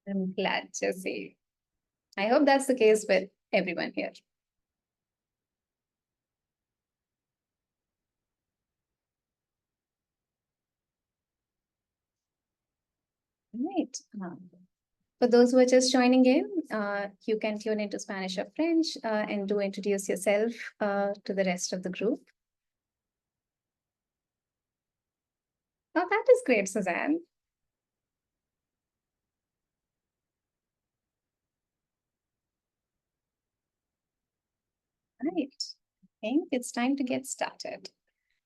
I'm glad to see. I hope that's the case with everyone here. Right. For those who are just joining in, you can tune into Spanish or French and do introduce yourself to the rest of the group. Oh, that is great, Suzanne. Right. I think it's time to get started.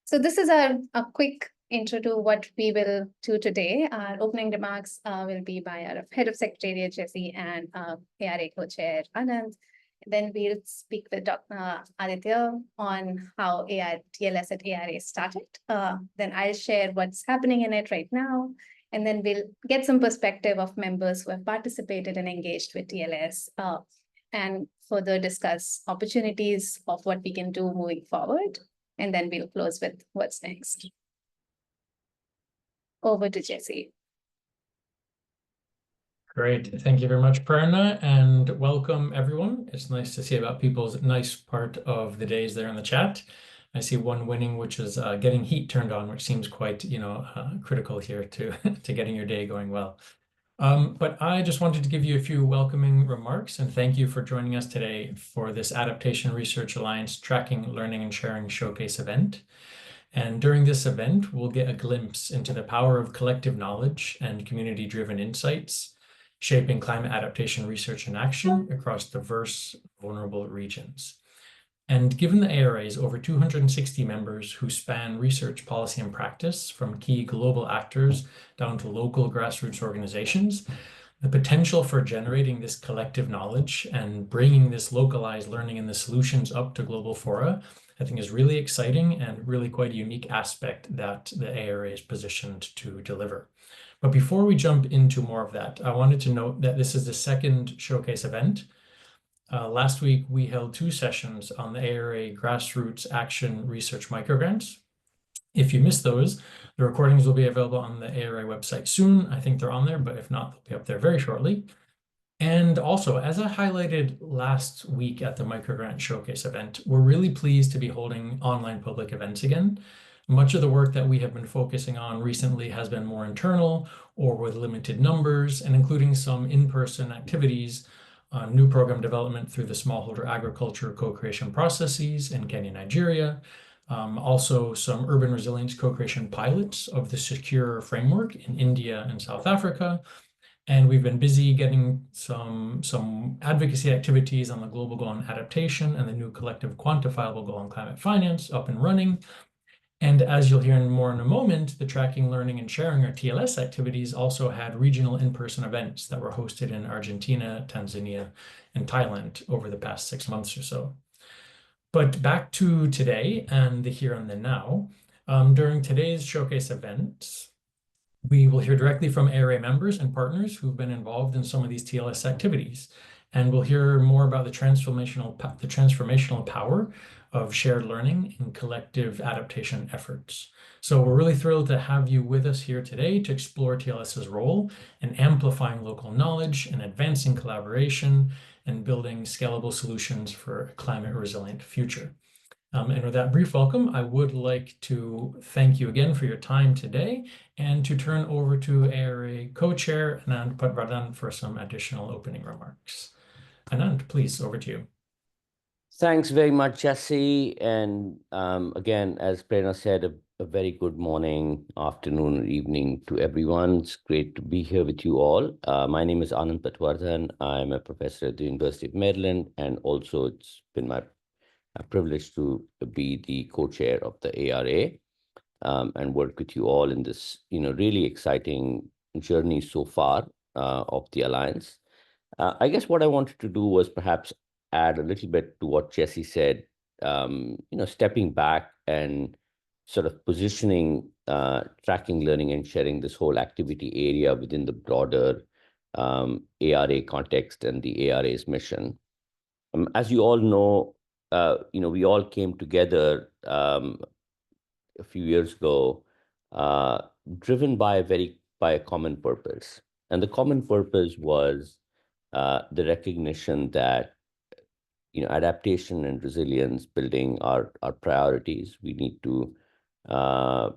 So this is a quick intro to what we will do today. Our opening remarks will be by our Head of Secretariat, Jesse, and ARA Co-Chair, Anand. Then we'll speak with Dr. Aditya on how TLS at ARA started. Then I'll share what's happening in it right now. And then we'll get some perspective of members who have participated and engaged with TLS and further discuss opportunities of what we can do moving forward. And then we'll close with what's next. Over to Jesse. Great. Thank you very much, Prerna, and welcome everyone. It's nice to see about people's nice part of the days there in the chat. I see one winning, which is getting heat turned on, which seems quite, critical here to, to getting your day going well. But I just wanted to give you a few welcoming remarks and thank you for joining us today for this Adaptation Research Alliance Tracking, Learning, and Sharing Showcase event. And during this event, we'll get a glimpse into the power of collective knowledge and community-driven insights, shaping climate adaptation research and action across diverse, vulnerable regions. And given the ARA's over 260 members who span research, policy, and practice, from key global actors down to local grassroots organizations, the potential for generating this collective knowledge and bringing this localized learning and the solutions up to global fora, I think is really exciting and really quite a unique aspect that the ARA is positioned to deliver. But before we jump into more of that, I wanted to note that this is the second showcase event. Last week, we held 2 sessions on the ARA Grassroots Action Research Microgrants. If you missed those, the recordings will be available on the ARA website soon. I think they're on there, but if not, they'll be up there very shortly. And also, as I highlighted last week at the Microgrant Showcase event, we're really pleased to be holding online public events again. Much of the work that we have been focusing on recently has been more internal or with limited numbers, and including some in-person activities, new program development through the smallholder agriculture co-creation processes in Kenya, Nigeria, also some urban resilience co-creation pilots of the secure framework in India and South Africa. And we've been busy getting some advocacy activities on the global goal on adaptation and the new collective quantifiable goal on climate finance up and running. And as you'll hear more in a moment, the Tracking, Learning, and Sharing, or TLS activities, also had regional in-person events that were hosted in Argentina, Tanzania, and Thailand over the past 6 months or so. But back to today and the here and the now. During today's showcase events, we will hear directly from ARA members and partners who've been involved in some of these TLS activities. And we'll hear more about the transformational power of shared learning and collective adaptation efforts. So we're really thrilled to have you with us here today to explore TLS's role in amplifying local knowledge and advancing collaboration and building scalable solutions for a climate resilient future. And with that brief welcome, I would like to thank you again for your time today and to turn over to ARA Co-Chair Anand Padvardhan for some additional opening remarks. Anand, please, over to you. Thanks very much, Jesse. And again, as Prerna said, a very good morning, afternoon, or evening to everyone. It's great to be here with you all. My name is Anand Patwardhan. I'm a professor at the University of Maryland, and also it's been my privilege to be the co-chair of the ARA and work with you all in this, really exciting journey so far of the Alliance. I guess what I wanted to do was perhaps add a little bit to what Jesse said, stepping back and sort of positioning tracking, learning, and sharing this whole activity area within the broader ARA context and the ARA's mission. As you all know, we all came together a few years ago, driven by a common purpose. And the common purpose was the recognition that adaptation and resilience building are priorities. Uh,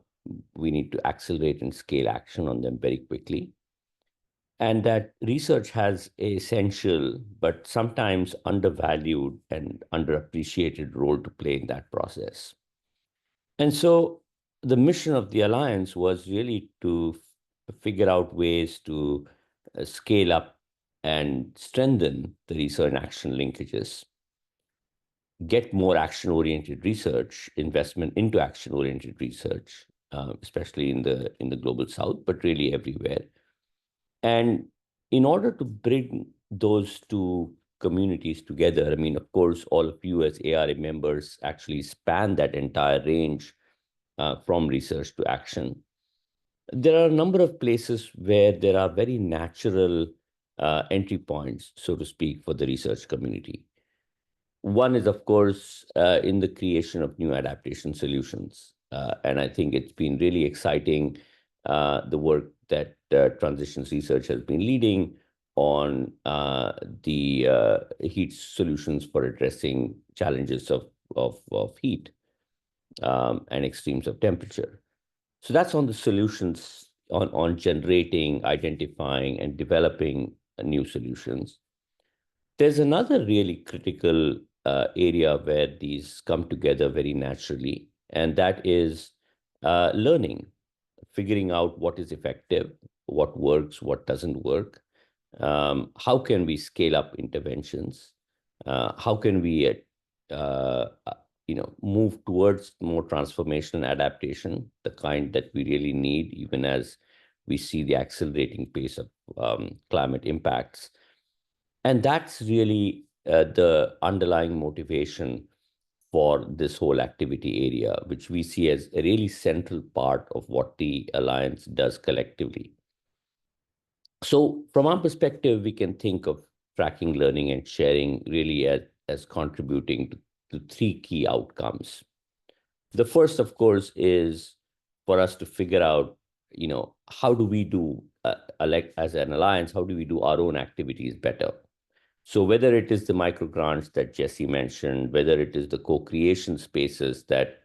we need to accelerate and scale action on them very quickly. And that research has a essential, but sometimes undervalued and underappreciated role to play in that process. And so the mission of the Alliance was really to figure out ways to scale up and strengthen the research and action linkages, get more action-oriented research, investment into action-oriented research, especially in the global South, but really everywhere. And in order to bring those two communities together, I mean, of course, all of you as ARA members actually span that entire range from research to action. There are a number of places where there are very natural entry points, so to speak, for the research community. One is, of course, in the creation of new adaptation solutions. And I think it's been really exciting, the work that Transitions Research has been leading on the heat solutions for addressing challenges of heat and extremes of temperature. So that's on the solutions, on generating, identifying, and developing new solutions. There's another really critical area where these come together very naturally, and that is learning, figuring out what is effective, what works, what doesn't work. How can we scale up interventions? How can we, move towards more transformational adaptation, the kind that we really need, even as we see the accelerating pace of climate impacts. And that's really the underlying motivation for this whole activity area, which we see as a really central part of what the Alliance does collectively. So from our perspective, we can think of tracking, learning, and sharing really as contributing to three key outcomes. The first, of course, is for us to figure out, how do we do, as an Alliance, how do we do our own activities better? So whether it is the micro grants that Jesse mentioned, whether it is the co-creation spaces that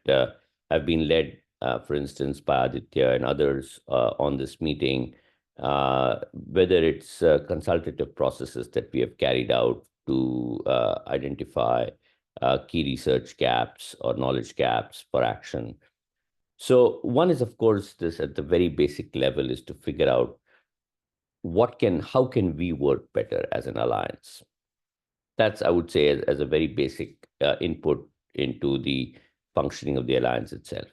have been led, for instance, by Aditya and others on this meeting, whether it's consultative processes that we have carried out to identify key research gaps or knowledge gaps for action. So one is, of course, this at the very basic level is to figure out how can we work better as an alliance? That's, I would say, as a very basic input into the functioning of the alliance itself.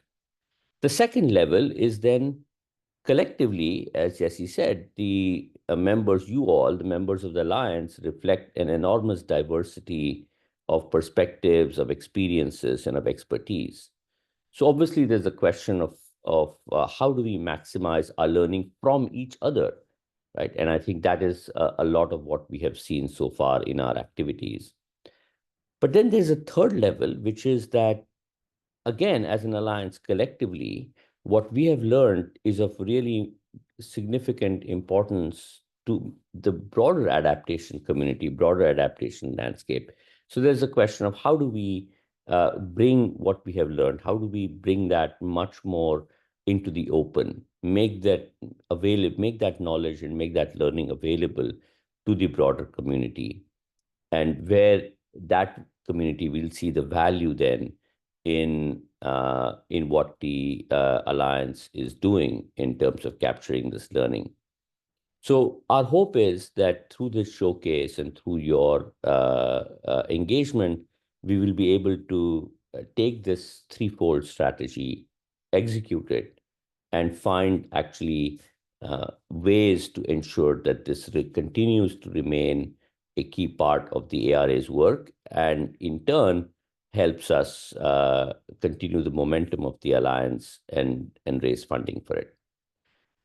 The second level is then collectively, as Jesse said, the members, the members of the alliance, reflect an enormous diversity of perspectives, of experiences, and of expertise. So obviously, there's a question of how do we maximize our learning from each other, right? And I think that is a lot of what we have seen so far in our activities. But then there's a third level, which is that, again, as an alliance collectively, what we have learned is of really significant importance to the broader adaptation community, broader adaptation landscape. So there's a question of how do we bring what we have learned, how do we bring that much more into the open, make that available, make that knowledge and make that learning available to the broader community, and where that community will see the value then in what the alliance is doing in terms of capturing this learning. So our hope is that through this showcase and through your engagement, we will be able to take this threefold strategy, execute it, and find actually ways to ensure that this continues to remain a key part of the ARA's work, and in turn helps us continue the momentum of the alliance and raise funding for it.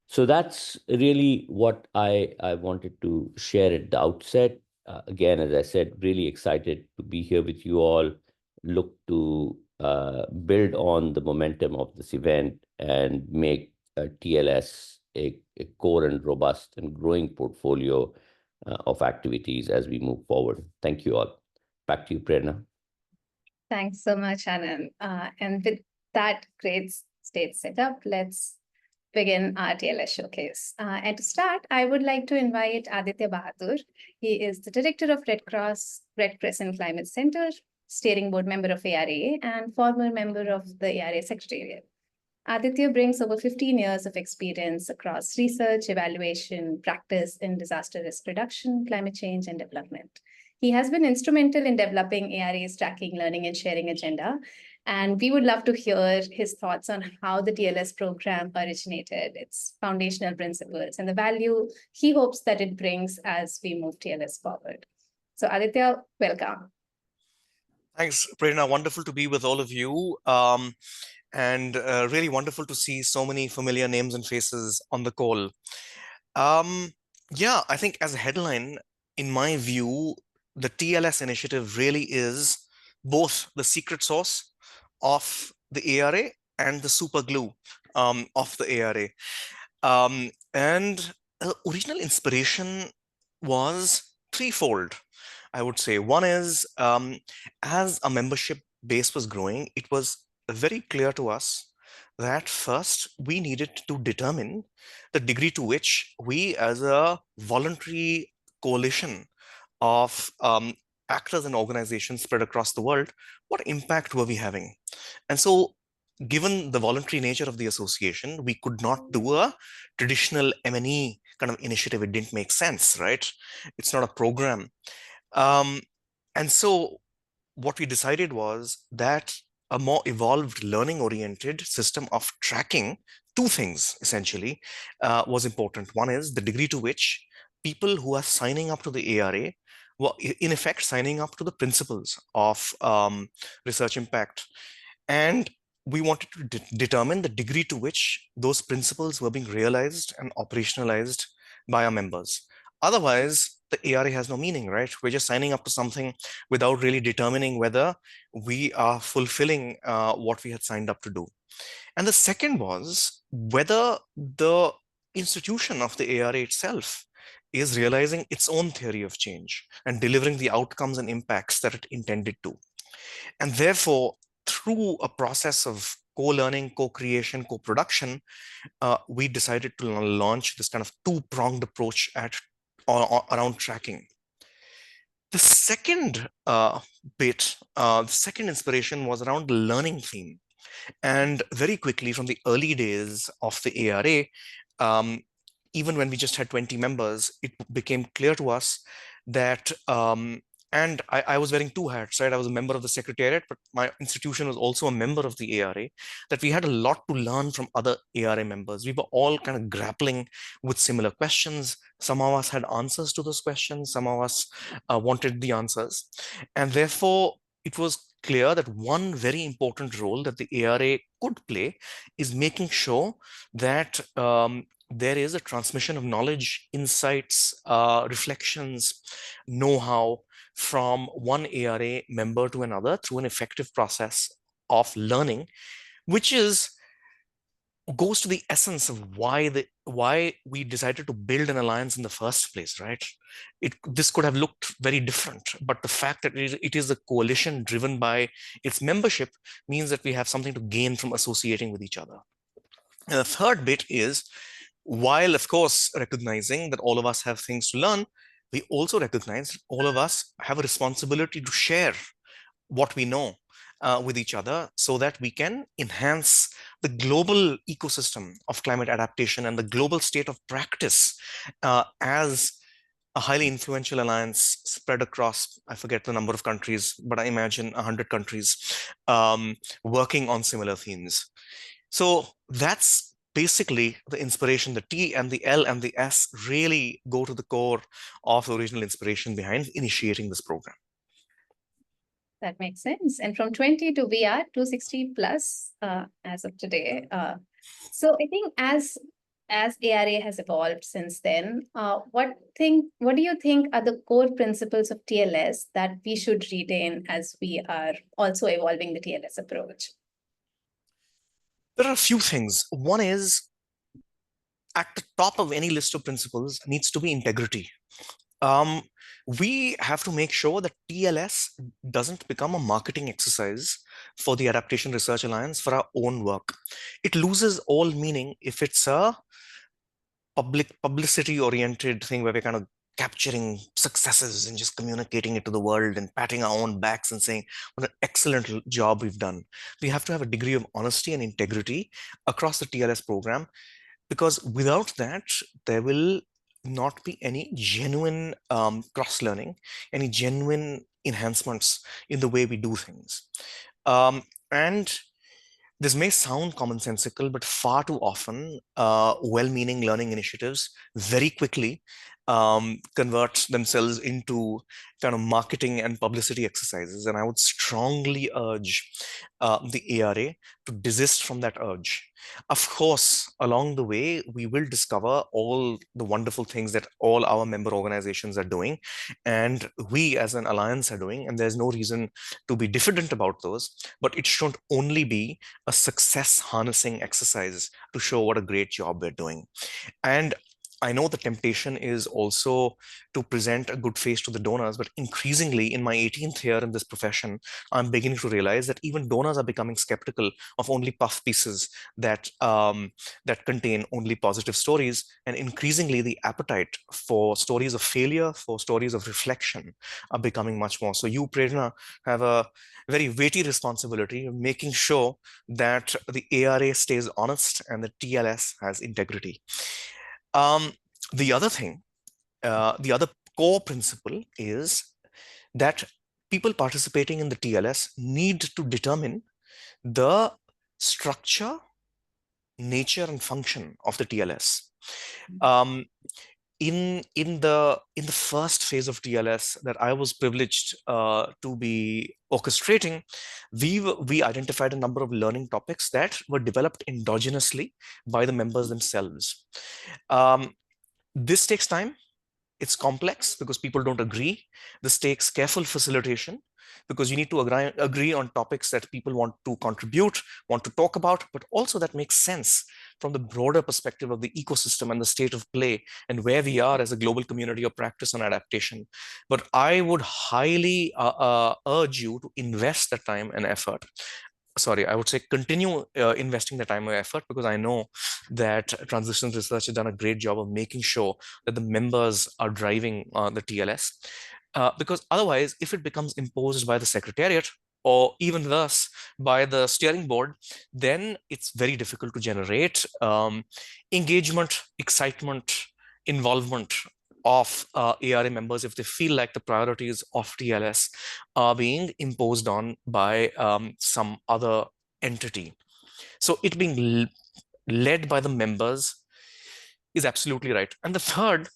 So that's really what I wanted to share at the outset. Again, as I said, really excited to be here with you all. Look to build on the momentum of this event and make TLS a core and robust and growing portfolio of activities as we move forward. Thank you all. Back to you, Prerna. Thanks so much, Anand. And with that great stage setup, let's begin our TLS showcase. And to start, I would like to invite Aditya Bahadur. He is the director of Red Crescent Climate Center, steering board member of ARA, and former member of the ARA Secretariat. Aditya brings over 15 years of experience across research, evaluation, practice in disaster risk reduction, climate change, and development. He has been instrumental in developing ARA's tracking, learning, and sharing agenda. And we would love to hear his thoughts on how the TLS program originated, its foundational principles, and the value he hopes that it brings as we move TLS forward. So Aditya, welcome. Thanks, Prerna. Wonderful to be with all of you. And really wonderful to see so many familiar names and faces on the call. Yeah, I think as a headline, in my view, the TLS initiative really is both the secret sauce of the ARA and the super glue of the ARA. And original inspiration was threefold, I would say. One is, as a membership base was growing, it was very clear to us that first we needed to determine the degree to which we, as a voluntary coalition of actors and organizations spread across the world, what impact were we having? And so, given the voluntary nature of the association, we could not do a traditional M&E kind of initiative. It didn't make sense, right? It's not a program. And so what we decided was that a more evolved learning-oriented system of tracking two things, essentially, was important. One is the degree to which people who are signing up to the ARA were, in effect, signing up to the principles of research impact. And we wanted to determine the degree to which those principles were being realized and operationalized by our members. Otherwise, the ARA has no meaning, right? We're just signing up to something without really determining whether we are fulfilling what we had signed up to do. And the second was whether the institution of the ARA itself is realizing its own theory of change and delivering the outcomes and impacts that it intended to. And therefore, through a process of co-learning, co-creation, co-production, we decided to launch this kind of two-pronged approach around tracking. The second the second inspiration was around the learning theme. And very quickly, from the early days of the ARA, even when we just had 20 members, it became clear to us that and I was wearing two hats, right? I was a member of the Secretariat, but my institution was also a member of the ARA, that we had a lot to learn from other ARA members. We were all kind of grappling with similar questions. Some of us had answers to those questions. Some of us wanted the answers. And therefore, it was clear that one very important role that the ARA could play is making sure that there is a transmission of knowledge, insights, reflections, know-how from one ARA member to another through an effective process of learning, which goes to the essence of why we decided to build an alliance in the first place, right? This could have looked very different, but the fact that it is a coalition driven by its membership means that we have something to gain from associating with each other. And the third bit is, while of course recognizing that all of us have things to learn, we also recognize that all of us have a responsibility to share what we know with each other so that we can enhance the global ecosystem of climate adaptation and the global state of practice as a highly influential alliance spread across, I forget the number of countries, but I imagine 100 countries working on similar themes. So that's basically the inspiration. The T and the L and the S really go to the core of the original inspiration behind initiating this program. That makes sense. And from 20 to we are 260 plus as of today. So I think as ARA has evolved since then, what do you think are the core principles of TLS that we should retain as we are also evolving the TLS approach? There are a few things. One is at the top of any list of principles needs to be integrity. We have to make sure that TLS doesn't become a marketing exercise for the Adaptation Research Alliance for our own work. It loses all meaning if it's a publicity oriented thing where we're kind of capturing successes and just communicating it to the world and patting our own backs and saying what an excellent job we've done. We have to have a degree of honesty and integrity across the TLS program, because without that, there will not be any genuine cross-learning, any genuine enhancements in the way we do things. And this may sound commonsensical, but far too often, well-meaning learning initiatives very quickly convert themselves into kind of marketing and publicity exercises. And I would strongly urge the ARA to desist from that urge. Of course, along the way, we will discover all the wonderful things that all our member organizations are doing, and we as an alliance are doing, and there's no reason to be diffident about those, but it shouldn't only be a success harnessing exercise to show what a great job we're doing. And I know the temptation is also to present a good face to the donors, but increasingly in my 18th year in this profession, I'm beginning to realize that even donors are becoming skeptical of only puff pieces that that contain only positive stories, and increasingly the appetite for stories of failure, for stories of reflection, are becoming much more. So you, Prerna, have a very weighty responsibility of making sure that the ARA stays honest and the TLS has integrity. The other thing, the other core principle is that people participating in the TLS need to determine the structure, nature, and function of the TLS. In the first phase of TLS that I was privileged to be orchestrating, we identified a number of learning topics that were developed endogenously by the members themselves. This takes time. It's complex because people don't agree. This takes careful facilitation because you need to agree on topics that people want to contribute, want to talk about, but also that makes sense from the broader perspective of the ecosystem and the state of play and where we are as a global community of practice on adaptation. But I would highly urge you to invest the time and effort. Sorry, I would say continue investing the time and effort, because I know that Transitions Research has done a great job of making sure that the members are driving the TLS. Because otherwise, if it becomes imposed by the Secretariat or even thus by the steering board, then it's very difficult to generate engagement, excitement, involvement of ARA members if they feel like the priorities of TLS are being imposed on by some other entity. So it being led by the members is absolutely right. And the third,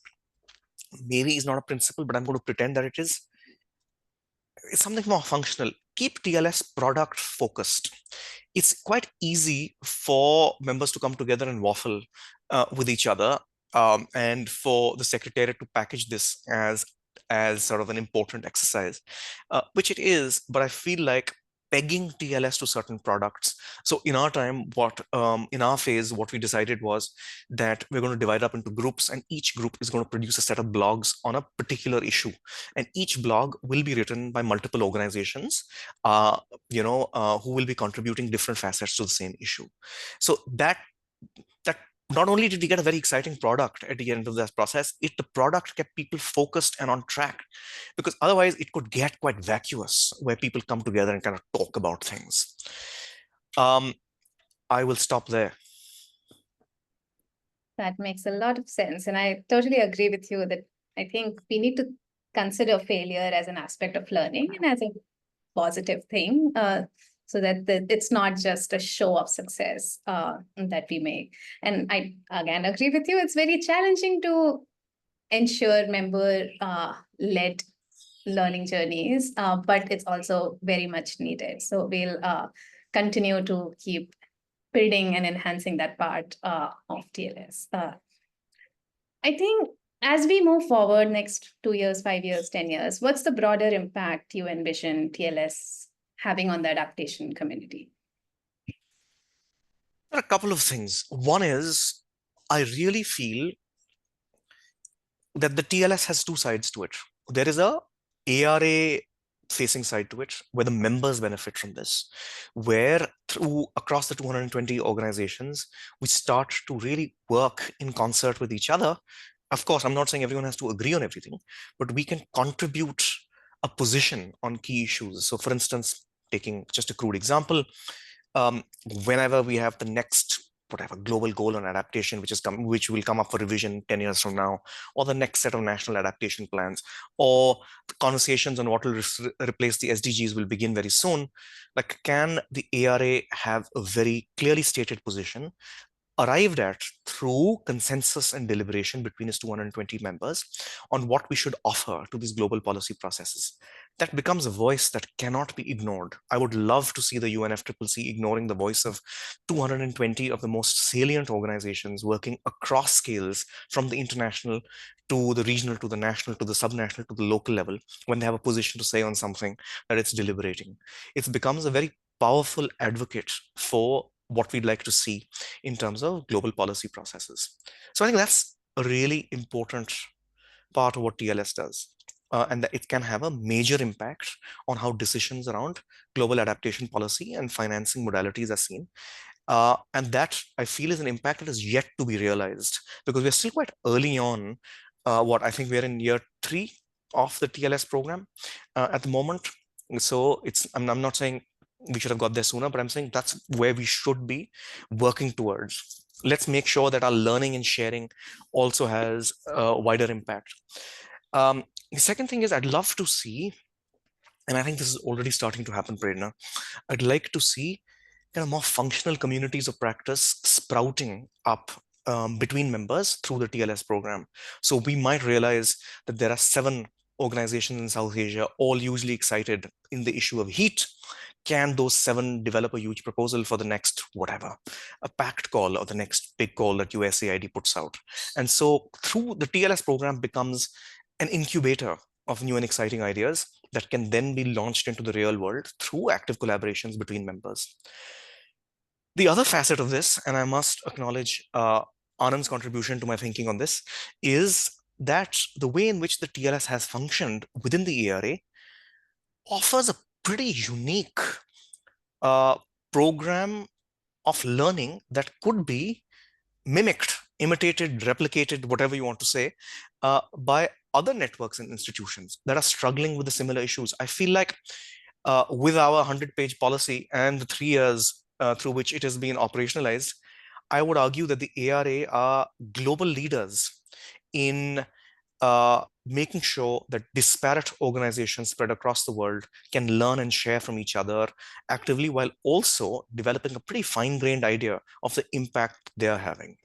maybe is not a principle, but I'm going to pretend that it is. It's something more functional. Keep TLS product focused. It's quite easy for members to come together and waffle with each other, and for the Secretariat to package this as sort of an important exercise, which it is, but I feel like pegging TLS to certain products. So in our time, in our phase, what we decided was that we're going to divide up into groups, and each group is going to produce a set of blogs on a particular issue. And each blog will be written by multiple organizations, who will be contributing different facets to the same issue. So that not only did we get a very exciting product at the end of this process, the product kept people focused and on track, because otherwise it could get quite vacuous where people come together and kind of talk about things. I will stop there. That makes a lot of sense. And I totally agree with you that I think we need to consider failure as an aspect of learning and as a positive thing, so that it's not just a show of success that we make. And I, again, agree with you. It's very challenging to ensure member-led learning journeys, but it's also very much needed. So we'll continue to keep building and enhancing that part of TLS. I think as we move forward next 2 years, 5 years, 10 years, what's the broader impact you envision TLS having on the adaptation community? There are a couple of things. One is I really feel that the TLS has two sides to it. There is a ARA facing side to it, where the members benefit from this, where through across the 220 organizations, we start to really work in concert with each other. Of course, I'm not saying everyone has to agree on everything, but we can contribute a position on key issues. So for instance, taking just a crude example, um, whenever we have the next whatever global goal on adaptation, which will come up for revision 10 years from now, or the next set of national adaptation plans, or the conversations on what will replace the SDGs will begin very soon. Like, can the ARA have a very clearly stated position arrived at through consensus and deliberation between its 220 members on what we should offer to these global policy processes? That becomes a voice that cannot be ignored. I would love to see the UNFCCC ignoring the voice of 220 of the most salient organizations working across scales, from the international to the regional to the national to the subnational to the local level, when they have a position to say on something that it's deliberating. It becomes a very powerful advocate for what we'd like to see in terms of global policy processes. So I think that's a really important part of what TLS does. And that it can have a major impact on how decisions around global adaptation policy and financing modalities are seen. And that, I feel, is an impact that is yet to be realized, because we're still quite early on. I think we're in year 3 of the TLS program at the moment. So I'm not saying we should have got there sooner, but I'm saying that's where we should be working towards. Let's make sure that our learning and sharing also has a wider impact. The second thing is, I'd love to see, and I think this is already starting to happen, Prerna, I'd like to see kind of more functional communities of practice sprouting up between members through the TLS program. So we might realize that there are 7 organizations in South Asia, all hugely excited in the issue of heat. Can those 7 develop a huge proposal for the next whatever, a pact call or the next big call that USAID puts out? And so through the TLS program becomes an incubator of new and exciting ideas that can then be launched into the real world through active collaborations between members. The other facet of this, and I must acknowledge Anand's contribution to my thinking on this, is that the way in which the TLS has functioned within the ARA offers a pretty unique program of learning that could be mimicked, imitated, replicated, whatever you want to say, by other networks and institutions that are struggling with the similar issues. I feel like with our 100-page policy and the 3 years through which it has been operationalized, I would argue that the ARA are global leaders in making sure that disparate organizations spread across the world can learn and share from each other actively, while also developing a pretty fine-grained idea of the impact they are having.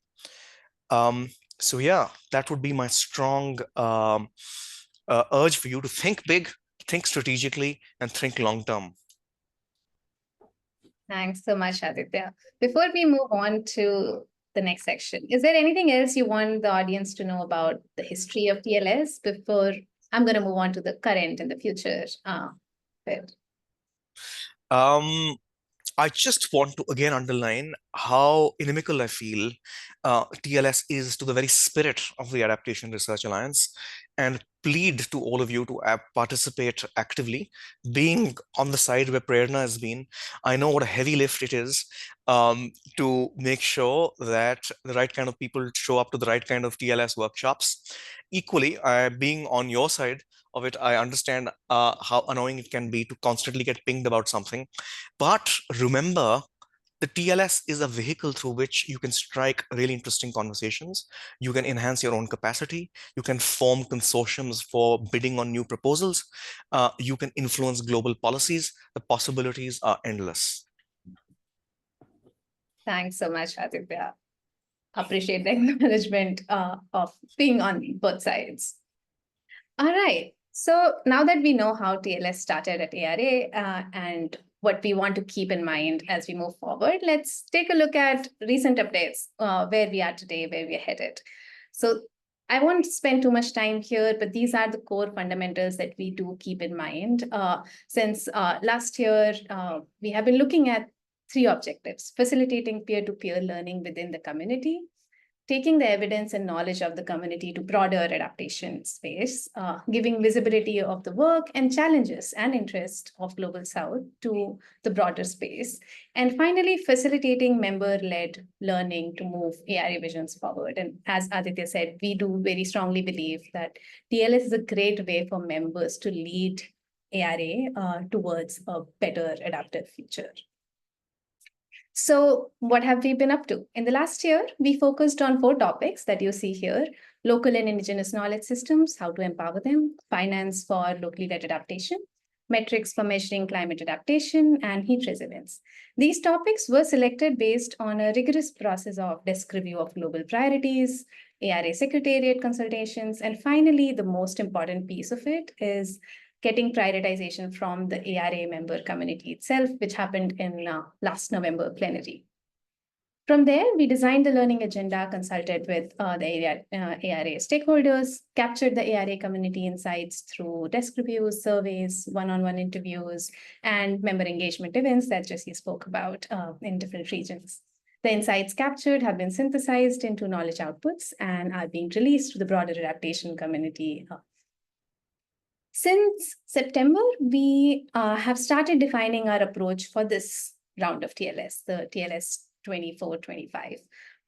So yeah, that would be my strong urge for you to think big, think strategically, and think long-term. Thanks so much, Aditya. Before we move on to the next section, is there anything else you want the audience to know about the history of TLS before I'm going to move on to the current and the future bit? I just want to again underline how inimical I feel TLS is to the very spirit of the Adaptation Research Alliance, and plead to all of you to participate actively, being on the side where Prerna has been. I know what a heavy lift it is to make sure that the right kind of people show up to the right kind of TLS workshops. Equally, being on your side of it, I understand how annoying it can be to constantly get pinged about something. But remember, the TLS is a vehicle through which you can strike really interesting conversations. You can enhance your own capacity. You can form consortiums for bidding on new proposals. You can influence global policies. The possibilities are endless. Thanks so much, Aditya. Appreciate the acknowledgement of being on both sides. All right. So now that we know how TLS started at ARA and what we want to keep in mind as we move forward, let's take a look at recent updates, where we are today, where we're headed. So I won't spend too much time here, but these are the core fundamentals that we do keep in mind. Since last year, we have been looking at 3 objectives: facilitating peer-to-peer learning within the community, taking the evidence and knowledge of the community to broader adaptation space, giving visibility of the work and challenges and interest of Global South to the broader space, and finally, facilitating member-led learning to move ARA visions forward. And as Aditya said, we do very strongly believe that TLS is a great way for members to lead ARA towards a better adaptive future. So what have we been up to? In the last year, we focused on 4 topics that you see here: local and indigenous knowledge systems, how to empower them, finance for locally led adaptation, metrics for measuring climate adaptation, and heat resilience. These topics were selected based on a rigorous process of desk review of global priorities, ARA Secretariat consultations, and finally, the most important piece of it is getting prioritization from the ARA member community itself, which happened in last November plenary. From there, we designed the learning agenda, consulted with the ARA stakeholders, captured the ARA community insights through desk reviews, surveys, one-on-one interviews, and member engagement events that Jessie spoke about in different regions. The insights captured have been synthesized into knowledge outputs and are being released to the broader adaptation community. Since September, we have started defining our approach for this round of TLS, the TLS 24-25.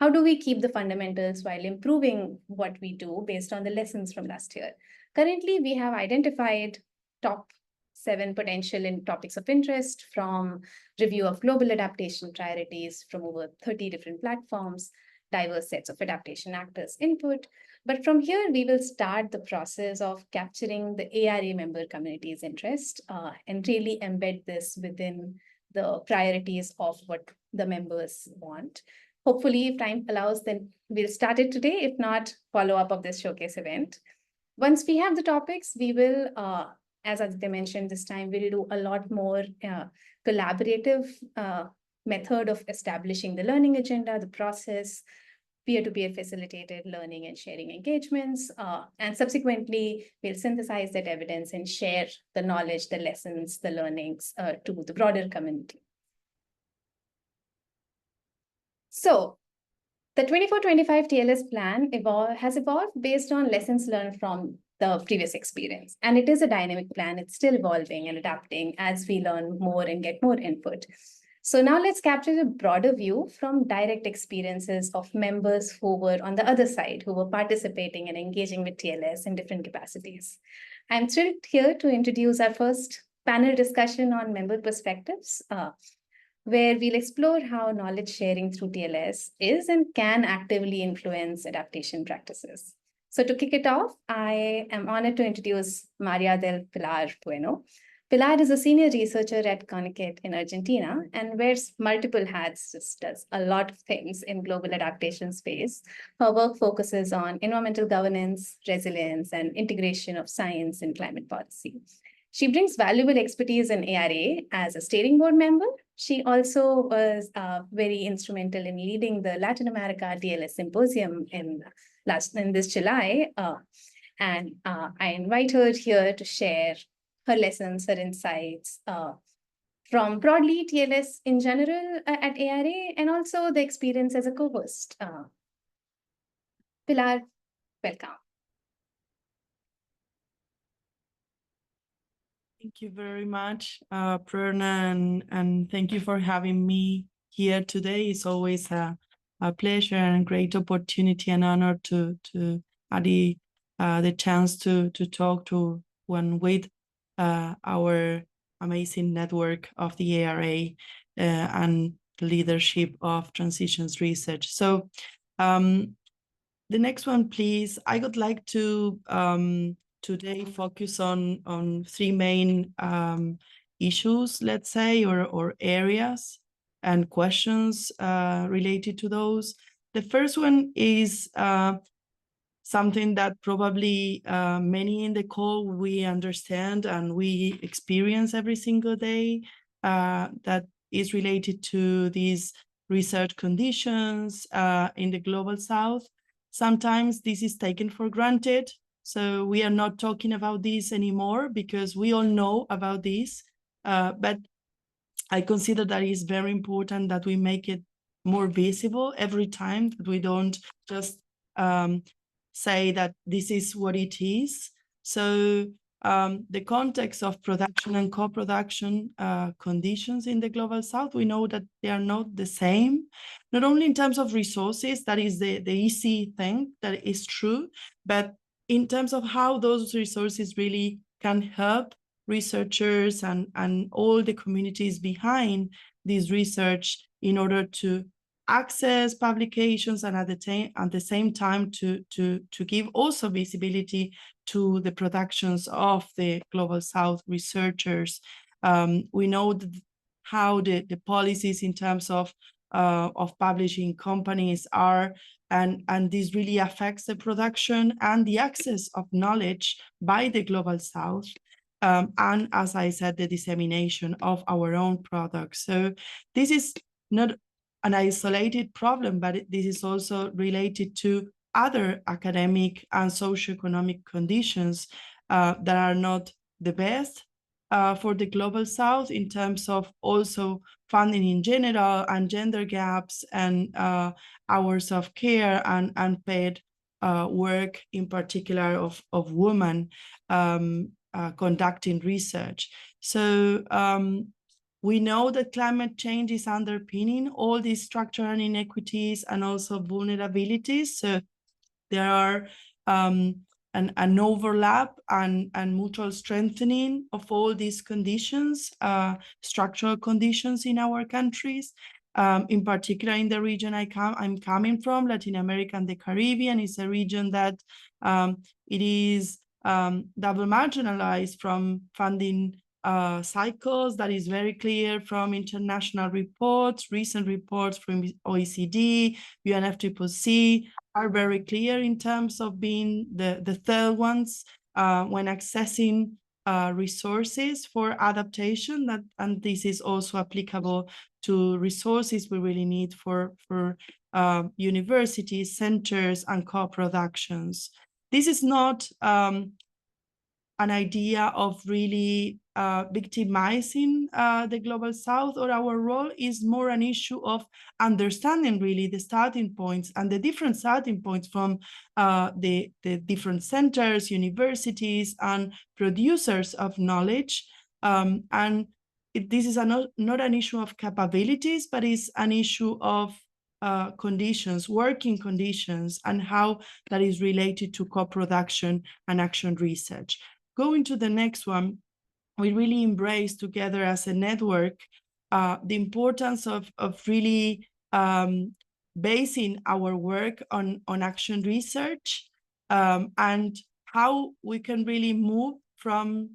How do we keep the fundamentals while improving what we do based on the lessons from last year? Currently, we have identified top 7 potential in topics of interest from review of global adaptation priorities from over 30 different platforms, diverse sets of adaptation actors input. But from here, we will start the process of capturing the ARA member community's interest and really embed this within the priorities of what the members want. Hopefully, if time allows, then we'll start it today. If not, follow up of this showcase event. Once we have the topics, we will, as Aditya mentioned this time, we'll do a lot more collaborative method of establishing the learning agenda, the process, peer-to-peer facilitated learning and sharing engagements. And subsequently, we'll synthesize that evidence and share the knowledge, the lessons, the learnings to the broader community. So the 24-25 TLS plan has evolved based on lessons learned from the previous experience. And it is a dynamic plan. It's still evolving and adapting as we learn more and get more input. So now let's capture a broader view from direct experiences of members who were on the other side, who were participating and engaging with TLS in different capacities. I'm thrilled here to introduce our first panel discussion on member perspectives, where we'll explore how knowledge sharing through TLS is and can actively influence adaptation practices. So to kick it off, I am honored to introduce Maria del Pilar Bueno. Pilar is a senior researcher at CONICET in Argentina and wears multiple hats, just does a lot of things in global adaptation space. Her work focuses on environmental governance, resilience, and integration of science and climate policy. She brings valuable expertise in ARA as a steering board member. She also was very instrumental in leading the Latin America TLS Symposium in this July. And I invite her here to share her lessons, her insights from broadly TLS in general at ARA, and also the experience as a co-host. Pilar, welcome. Thank you very much, Prerna, and thank you for having me here today. It's always a pleasure and great opportunity and honor to have the chance to talk to one with our amazing network of the ARA and leadership of transitions research. So the next one, please. I would like to today focus on 3 main issues, let's say, or areas and questions related to those. The first one is something that probably many in the call we understand and we experience every single day, that is related to these research conditions in the Global South. Sometimes this is taken for granted. So we are not talking about this anymore because we all know about this. But I consider that it's very important that we make it more visible every time, that we don't just say that this is what it is. So the context of production and co-production conditions in the Global South, we know that they are not the same, not only in terms of resources, that is the easy thing, that is true, but in terms of how those resources really can help researchers and all the communities behind this research in order to access publications, and at the same time to give also visibility to the productions of the Global South researchers. We know how the policies in terms of publishing companies are, and this really affects the production and the access of knowledge by the Global South. And as I said, the dissemination of our own products. So this is not an isolated problem, but this is also related to other academic and socioeconomic conditions that are not the best for the Global South in terms of also funding in general, and gender gaps, and hours of care, and unpaid work, in particular of women conducting research. So we know that climate change is underpinning all these structural inequities and also vulnerabilities. So there are an overlap and mutual strengthening of all these conditions, structural conditions in our countries. In particular, in the region I'm coming from, Latin America and the Caribbean, is a region that it is double marginalized from funding cycles. That is very clear from international reports. Recent reports from OECD, UNFCCC are very clear in terms of being the third ones when accessing resources for adaptation. And this is also applicable to resources we really need for universities, centers, and co-productions. This is not an idea of really victimizing the Global South or our role. Is more an issue of understanding really the starting points and the different starting points from the different centers, universities, and producers of knowledge. This is not an issue of capabilities, but is an issue of conditions, working conditions, and how that is related to co-production and action research. Going to the next one, we really embrace together as a network the importance of really basing our work on action research, and how we can really move from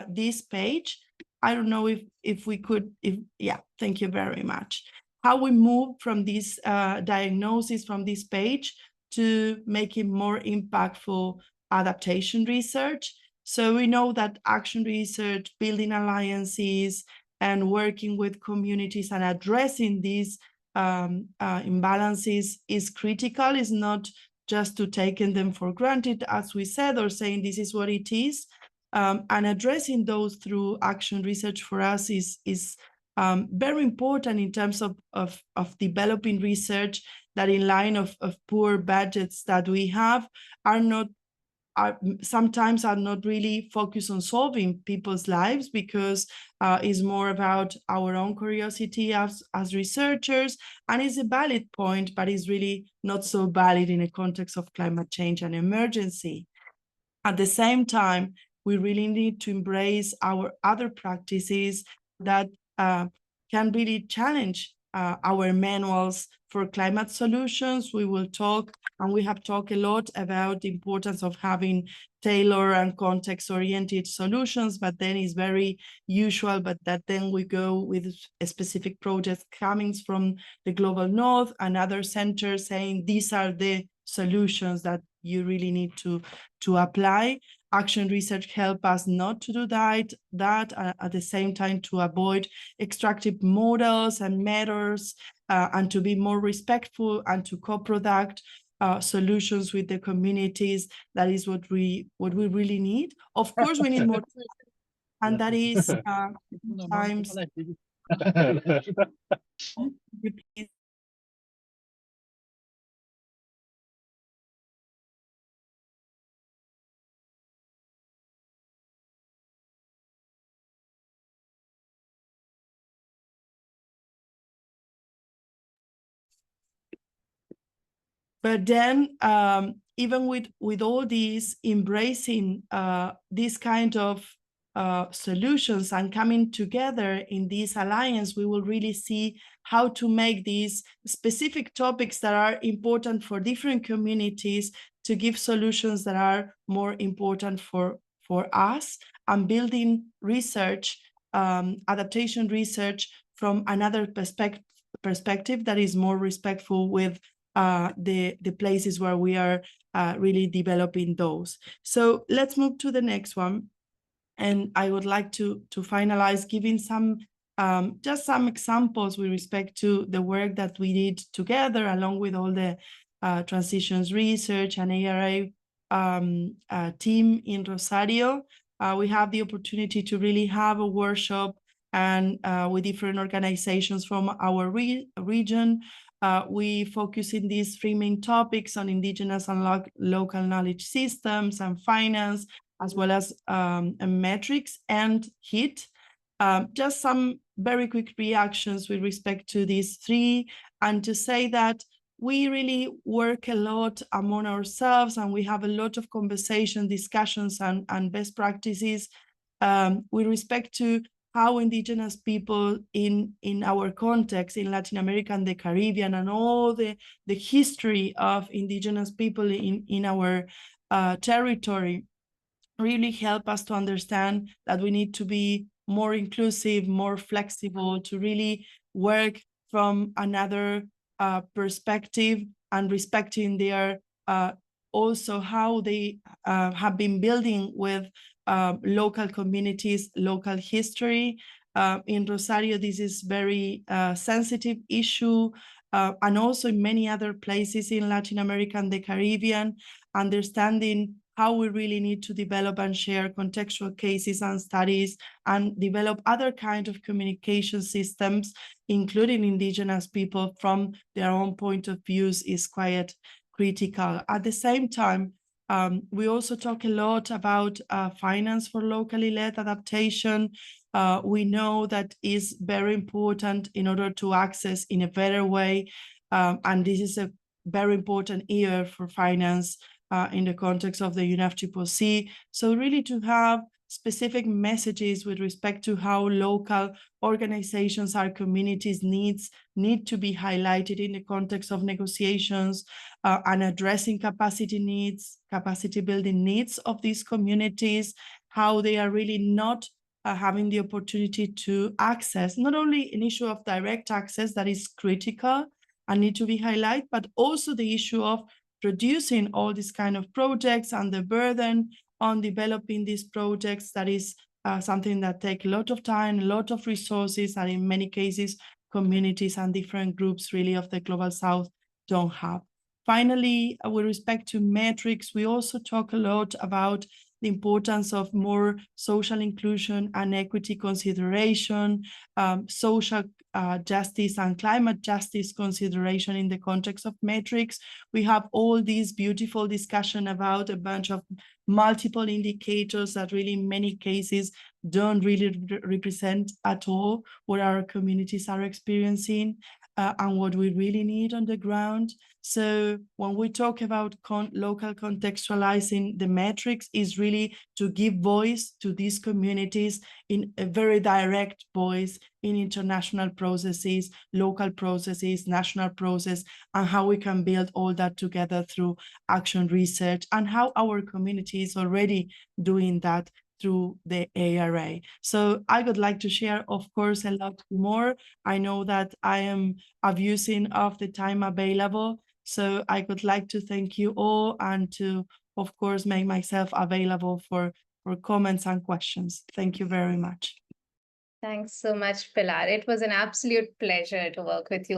this page. I don't know if we could, yeah, thank you very much. How we move from this diagnosis, from this page, to making more impactful adaptation research. So we know that action research, building alliances, and working with communities and addressing these imbalances is critical. It's not just to taking them for granted, as we said, or saying this is what it is. And addressing those through action research for us is very important in terms of developing research that, in line of poor budgets that we have, sometimes are not really focused on solving people's lives, because it's more about our own curiosity as researchers, and it's a valid point, but it's really not so valid in a context of climate change and emergency. At the same time, we really need to embrace our other practices that can really challenge our manuals for climate solutions. We will talk, and we have talked a lot about the importance of having tailored and context-oriented solutions, but then it's very usual, but that then we go with a specific project coming from the Global North and other centers saying these are the solutions that you really need to apply. Action research help us not to do that at the same time, to avoid extractive models and methods, and to be more respectful and to co-product solutions with the communities. That is what we really need. Of course, we need more, and that is times. But then even with all these, embracing this kind of solutions and coming together in this alliance, we will really see how to make these specific topics that are important for different communities to give solutions that are more important for us, and building research, adaptation research from another perspective that is more respectful with the places where we are really developing those. So let's move to the next one. And I would like to finalize giving some just some examples with respect to the work that we did together, along with all the transitions research and ARA team in Rosario. We have the opportunity to really have a workshop and with different organizations from our region. We focus in these 3 main topics on indigenous and local knowledge systems and finance, as well as metrics and HIT. Just some very quick reactions with respect to these 3, and to say that we really work a lot among ourselves, and we have a lot of conversation, discussions, and best practices with respect to how indigenous people in our context in Latin America and the Caribbean, and all the history of indigenous people in our territory, really help us to understand that we need to be more inclusive, more flexible, to really work from another perspective, and respecting their also how they have been building with local communities, local history. In Rosario, this is very sensitive issue, and also in many other places in Latin America and the Caribbean, understanding how we really need to develop and share contextual cases and studies, and develop other kind of communication systems, including indigenous people from their own point of views, is quite critical. At the same time, we also talk a lot about finance for locally led adaptation. We know that is very important in order to access in a better way. And this is a very important year for finance in the context of the UNFCCC. So really to have specific messages with respect to how local organizations, our communities need to be highlighted in the context of negotiations and addressing capacity needs, capacity building needs of these communities, how they are really not having the opportunity to access, not only an issue of direct access that is critical and need to be highlighted, but also the issue of producing all these kind of projects and the burden on developing these projects. That is something that take a lot of time, a lot of resources, and in many cases, communities and different groups really of the Global South don't have. Finally, with respect to metrics, we also talk a lot about the importance of more social inclusion and equity consideration, social justice and climate justice consideration in the context of metrics. We have all these beautiful discussion about a bunch of multiple indicators that really in many cases don't really represent at all what our communities are experiencing and what we really need on the ground. So when we talk about local contextualizing the metrics, is really to give voice to these communities in a very direct voice in international processes, local processes, national process, and how we can build all that together through action research, and how our community is already doing that through the ARA. So I would like to share, of course, a lot more. I know that I am abusing of the time available. So I would like to thank you all, and to, of course, make myself available for comments and questions. Thank you very much. Thanks so much, Pilar. It was an absolute pleasure to work with you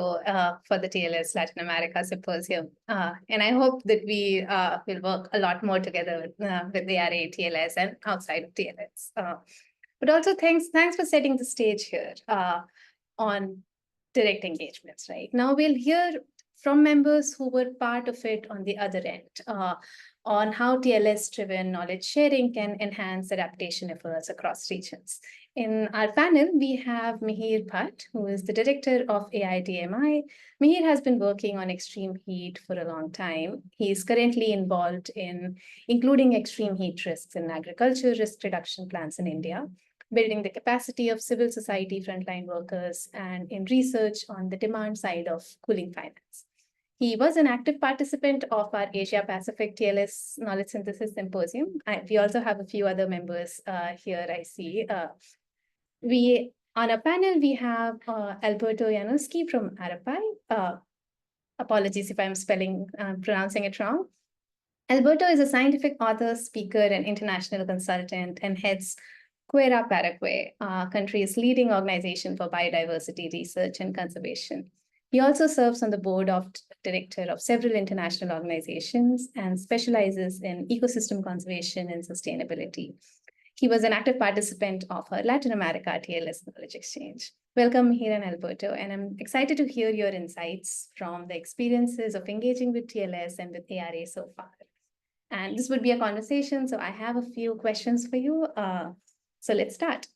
for the TLS Latin America Symposium. And I hope that we will work a lot more together with the ARA TLS and outside of TLS. But also thanks for setting the stage here on direct engagements, right? Now we'll hear from members who were part of it on the other end, on how TLS-driven knowledge sharing can enhance adaptation efforts across regions. In our panel, we have Mihir Bhatt, who is the director of AIDMI. Mihir has been working on extreme heat for a long time. He is currently involved in including extreme heat risks in agriculture risk reduction plans in India, building the capacity of civil society frontline workers, and in research on the demand side of cooling finance. He was an active participant of our Asia Pacific TLS Knowledge Synthesis Symposium. We also have a few other members here, I see. On a panel, we have Alberto Janowski from ARA. Apologies if I'm pronouncing it wrong. Alberto is a scientific author, speaker, and international consultant, and heads QUERA Paraguay, country's leading organization for biodiversity research and conservation. He also serves on the board of director of several international organizations and specializes in ecosystem conservation and sustainability. He was an active participant of our Latin America TLS Knowledge Exchange. Welcome, Mihir and Alberto, and I'm excited to hear your insights from the experiences of engaging with TLS and with ARA so far. And this would be a conversation, so I have a few questions for you. So let's start.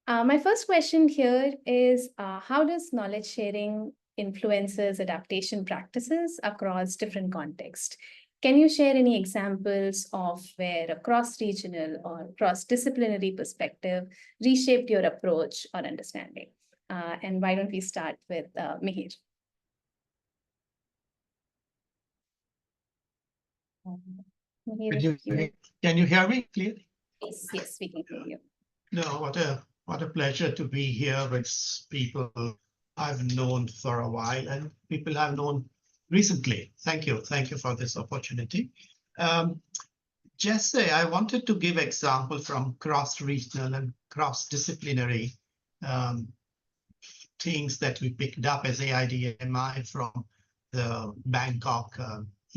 My first question here is, how does knowledge sharing influences adaptation practices across different contexts? Can you share any examples of where a cross-regional or cross-disciplinary perspective reshaped your approach or understanding? And why don't we start with Mihir? Mihir, Can you hear me clearly? Yes, we can hear you. No, what a pleasure to be here with people I've known for a while and people I've known recently. Thank you for this opportunity. Jesse, I wanted to give example from cross-regional and cross-disciplinary things that we picked up as AIDMI from the Bangkok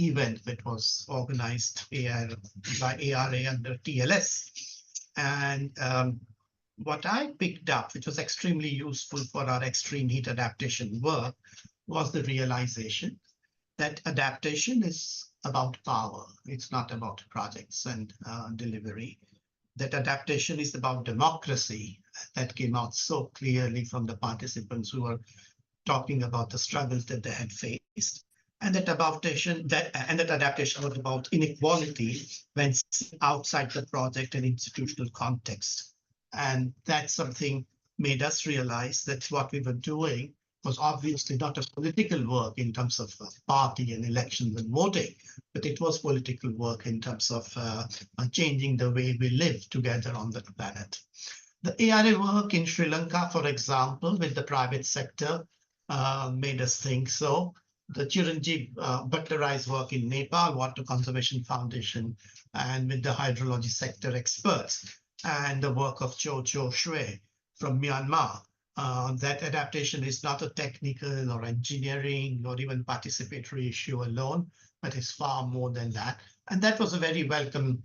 event that was organized by ARA under TLS. And what I picked up, which was extremely useful for our extreme heat adaptation work, was the realization that adaptation is about power. It's not about projects and delivery. That adaptation is about democracy. That came out so clearly from the participants who were talking about the struggles that they had faced. And that adaptation was about inequality when outside the project and institutional context. And that's something made us realize that what we were doing was obviously not a political work in terms of party and elections and voting, but it was political work in terms of changing the way we live together on the planet. The ARA work in Sri Lanka, for example, with the private sector made us think so. The Chiranjeev Bhattaraya's work in Nepal, Water Conservation Foundation, and with the hydrology sector experts, and the work of Cho Shui from Myanmar. That adaptation is not a technical or engineering or even participatory issue alone, but it's far more than that. And that was a very welcome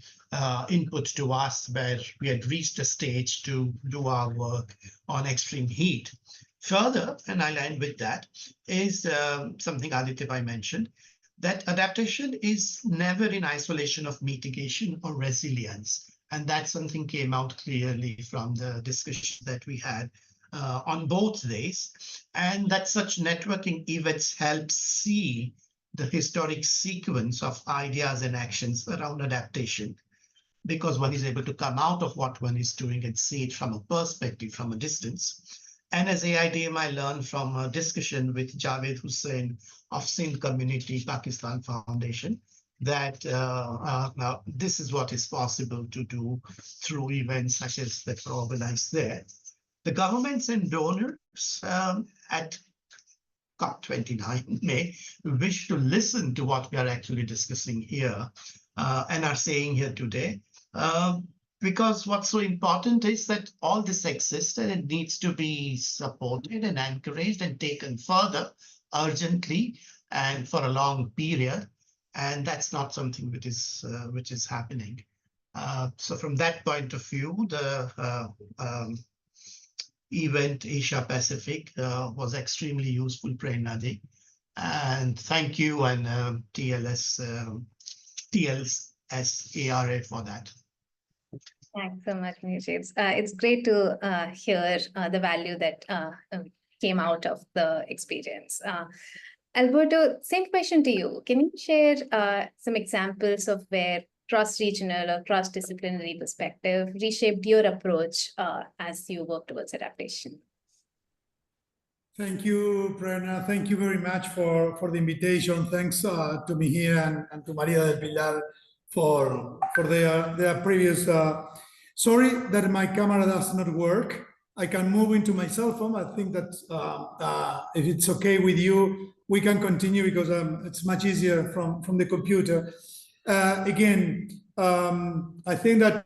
input to us, where we had reached a stage to do our work on extreme heat. Further, and I'll end with that, is something Aditya mentioned, that adaptation is never in isolation of mitigation or resilience. And that something came out clearly from the discussion that we had on both days. And that such networking events help see the historic sequence of ideas and actions around adaptation, because one is able to come out of what one is doing and see it from a perspective, from a distance. And as AIDMI learned from a discussion with Javed Hussain of Sindh Community Pakistan Foundation, that this is what is possible to do through events such as that were organized there. The governments and donors at COP29 may wish to listen to what we are actually discussing here and are saying here today. Because what's so important is that all this exists and it needs to be supported and encouraged and taken further urgently and for a long period. And that's not something which is happening. So from that point of view, the event Asia Pacific was extremely useful, Prerna ji. And thank you and TLS ARA for that. Thanks so much, Nishit. It's great to hear the value that came out of the experience. Alberto, same question to you. Can you share some examples of where cross-regional or cross-disciplinary perspective reshaped your approach as you work towards adaptation? Thank you, Prerna. Thank you very much for the invitation. Thanks to me here and to Maria del Pilar for their previous. Sorry that my camera does not work. I can move into my cell phone. I think that if it's okay with you, we can continue because it's much easier from the computer. Again, I think that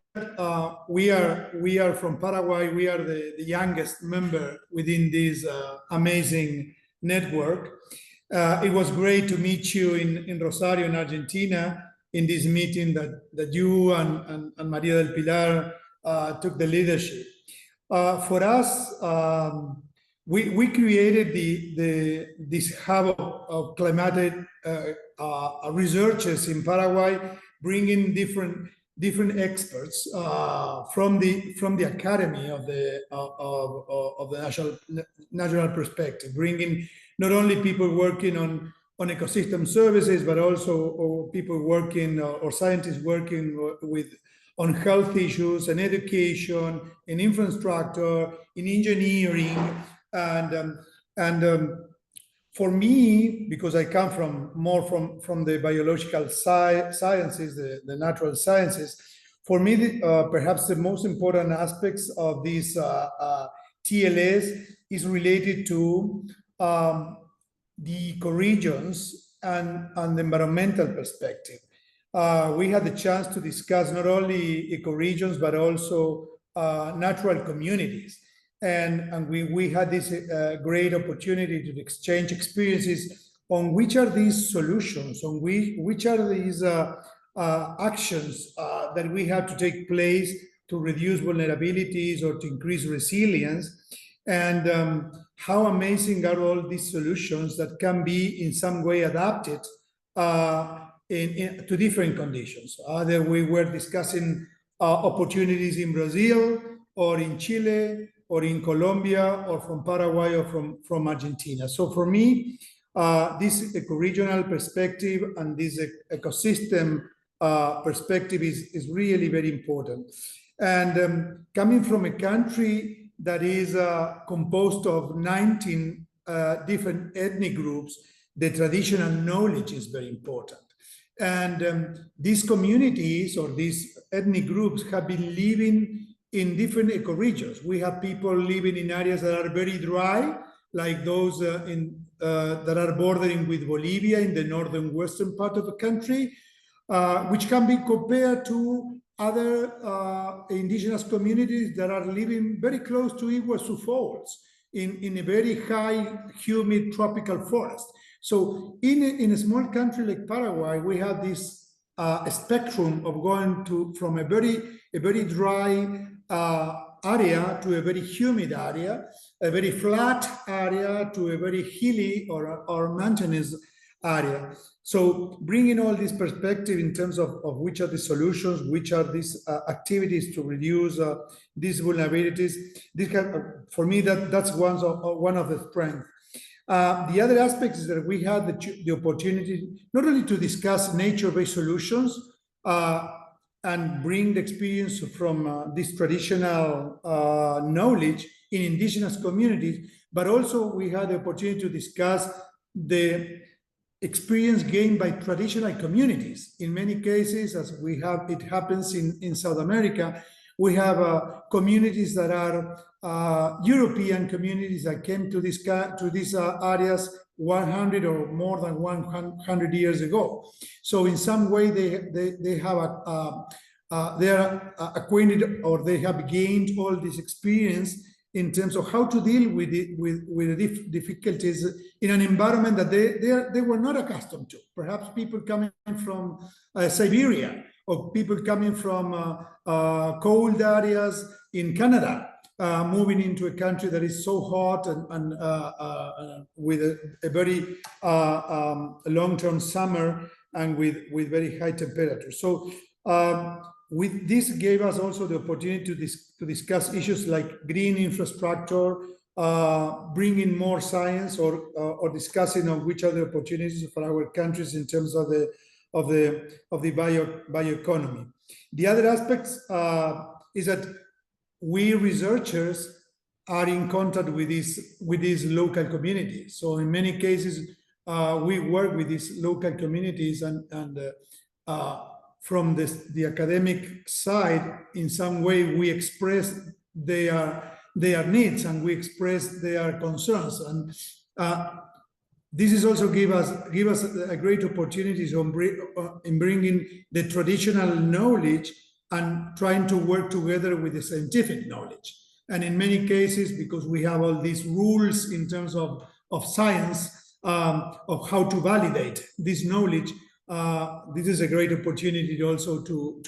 we are from Paraguay. We are the youngest member within this amazing network. It was great to meet you in Rosario, in Argentina, in this meeting that you and Maria del Pilar took the leadership. For us, we created this hub of climatic researchers in Paraguay, bringing different experts from the academy of the national perspective, bringing not only people working on ecosystem services, but also people working or scientists working on health issues and education, in infrastructure, in engineering, and for me, because I come from the biological sciences, the natural sciences, for me, perhaps the most important aspects of this TLS is related to the ecoregions and the environmental perspective. We had the chance to discuss not only ecoregions, but also natural communities. And we had this great opportunity to exchange experiences on which are these solutions, on which are these actions that we have to take place to reduce vulnerabilities or to increase resilience, and how amazing are all these solutions that can be in some way adapted to different conditions. Either we were discussing opportunities in Brazil or in Chile, or in Colombia, or from Paraguay, or from Argentina. So for me, this eco-regional perspective and this ecosystem perspective is really very important. And coming from a country that is composed of 19 different ethnic groups, the traditional knowledge is very important. And these communities or these ethnic groups have been living in different ecoregions. We have people living in areas that are very dry, like those that are bordering with Bolivia in the northern western part of the country, which can be compared to other indigenous communities that are living very close to Iguazu Falls in a very high, humid tropical forest. So in a small country like Paraguay, we have this spectrum of going from a very dry area to a very humid area, a very flat area to a very hilly or mountainous area. So bringing all this perspective in terms of which are the solutions, which are these activities to reduce these vulnerabilities, for me, that's one of the strengths. The other aspect is that we had the opportunity not only to discuss nature-based solutions and bring the experience from this traditional knowledge in indigenous communities, but also we had the opportunity to discuss the experience gained by traditional communities. In many cases, as it happens in South America, we have communities that are European communities that came to these areas 100 or more than 100 years ago. So in some way, they are acquainted, or they have gained all this experience in terms of how to deal with the difficulties in an environment that they were not accustomed to. Perhaps people coming from Siberia, or people coming from cold areas in Canada, moving into a country that is so hot and with a very long-term summer and with very high temperatures. So with this gave us also the opportunity to discuss issues like green infrastructure, bringing more science, or discussing on which are the opportunities for our countries in terms of the bioeconomy. The other aspects is that we researchers are in contact with these local communities. So in many cases, we work with these local communities, and from the academic side, in some way, we express their needs and we express their concerns. And this is also give us a great opportunity in bringing the traditional knowledge and trying to work together with the scientific knowledge. And in many cases, because we have all these rules in terms of science, of how to validate this knowledge, this is a great opportunity also to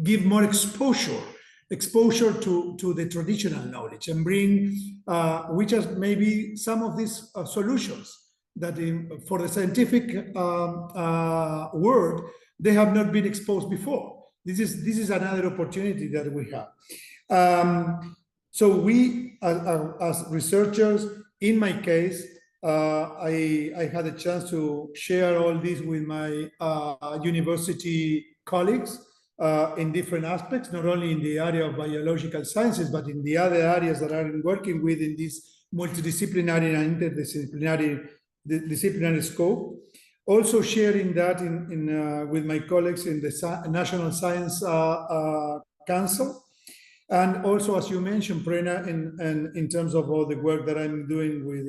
give more exposure to the traditional knowledge and bring, which are maybe some of these solutions that for the scientific world, they have not been exposed before. This is another opportunity that we have. So we, as researchers, in my case, I had a chance to share all this with my university colleagues in different aspects, not only in the area of biological sciences, but in the other areas that I'm working with in this multidisciplinary and interdisciplinary scope. Also sharing that with my colleagues in the National Science Council. And also, as you mentioned, Prerna, in terms of all the work that I'm doing with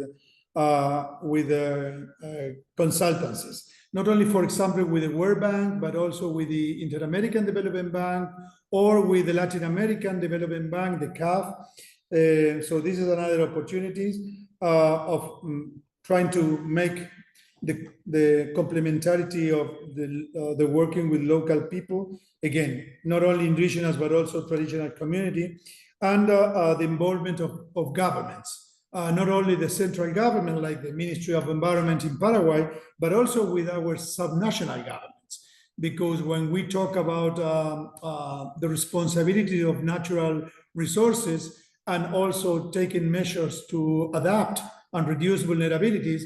consultancies. Not only, for example, with the World Bank, but also with the Inter-American Development Bank, or with the Latin American Development Bank, the CAF. So this is another opportunity of trying to make the complementarity of the working with local people, again, not only indigenous, but also traditional community, and the involvement of governments. Not only the central government, like the Ministry of Environment in Paraguay, but also with our subnational governments. Because when we talk about the responsibility of natural resources and also taking measures to adapt and reduce vulnerabilities,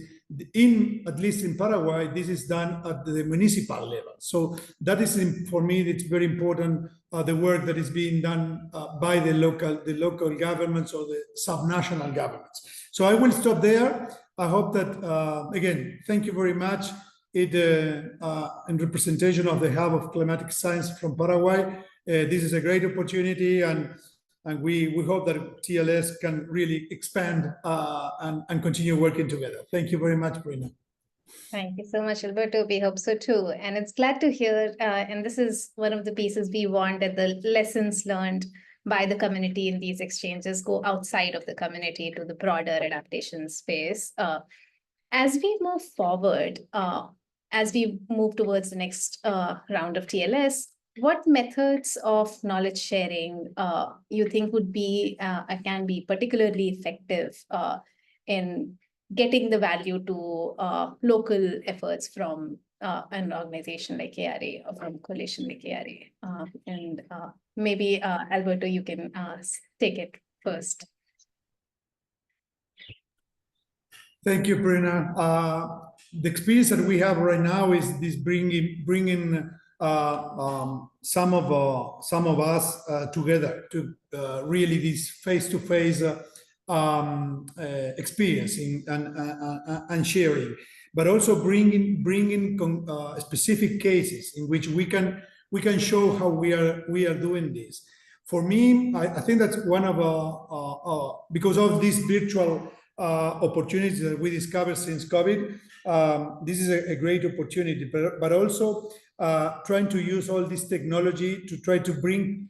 at least in Paraguay, this is done at the municipal level. So that is, for me, it's very important, the work that is being done by the local governments or the subnational governments. So I will stop there. I hope that, again, thank you very much. In representation of the Hub of Climatic Science from Paraguay, this is a great opportunity, and we hope that TLS can really expand and continue working together. Thank you very much, Brina. Thank you so much, Alberto. We hope so too. And it's glad to hear, and this is one of the pieces we want, that the lessons learned by the community in these exchanges go outside of the community to the broader adaptation space. As we move forward, as we move towards the next round of TLS, what methods of knowledge sharing you think would be can be particularly effective in getting the value to local efforts from an organization like ARA or from a coalition like ARA? And maybe Alberto, you can take it first. Thank you, Brina. The experience that we have right now is this bringing some of us together to really this face-to-face experiencing and sharing, but also bringing specific cases in which we can show how we are doing this. For me, I think that's one of because of this virtual opportunities that we discovered since COVID. This is a great opportunity, but also trying to use all this technology to try to bring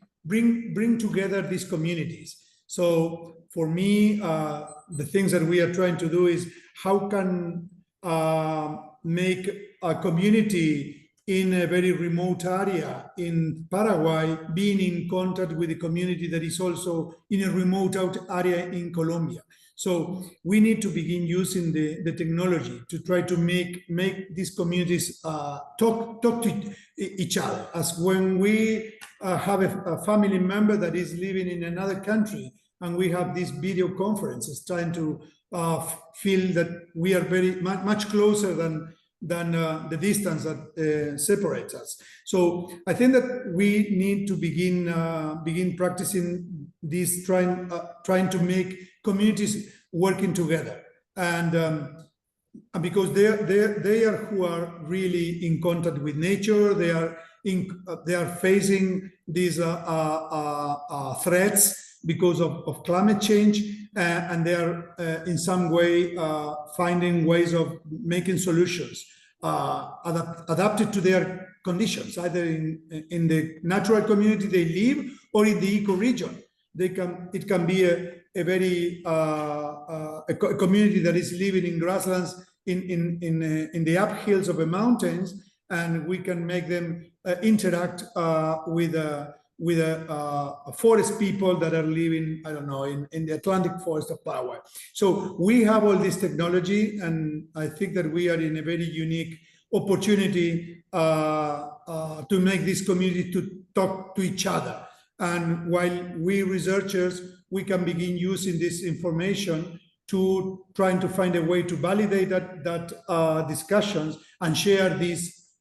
together these communities. So for me, the things that we are trying to do is how can make a community in a very remote area in Paraguay, being in contact with a community that is also in a remote out area in Colombia. So we need to begin using the technology to try to make these communities talk to each other. As when we have a family member that is living in another country, and we have these video conferences trying to feel that we are very much closer than the distance that separates us. So I think that we need to begin practicing this, trying to make communities working together, and because they are who are really in contact with nature. They are facing these threats because of climate change, and they are in some way finding ways of making solutions adapted to their conditions, either in the natural community they live or in the ecoregion. It can be a very a community that is living in grasslands in the uphills of the mountains, and we can make them interact with forest people that are living, I don't know, in the Atlantic forest of Paraguay. So we have all this technology, and I think that we are in a very unique opportunity to make this community to talk to each other. And while we researchers, we can begin using this information to trying to find a way to validate that discussions and share this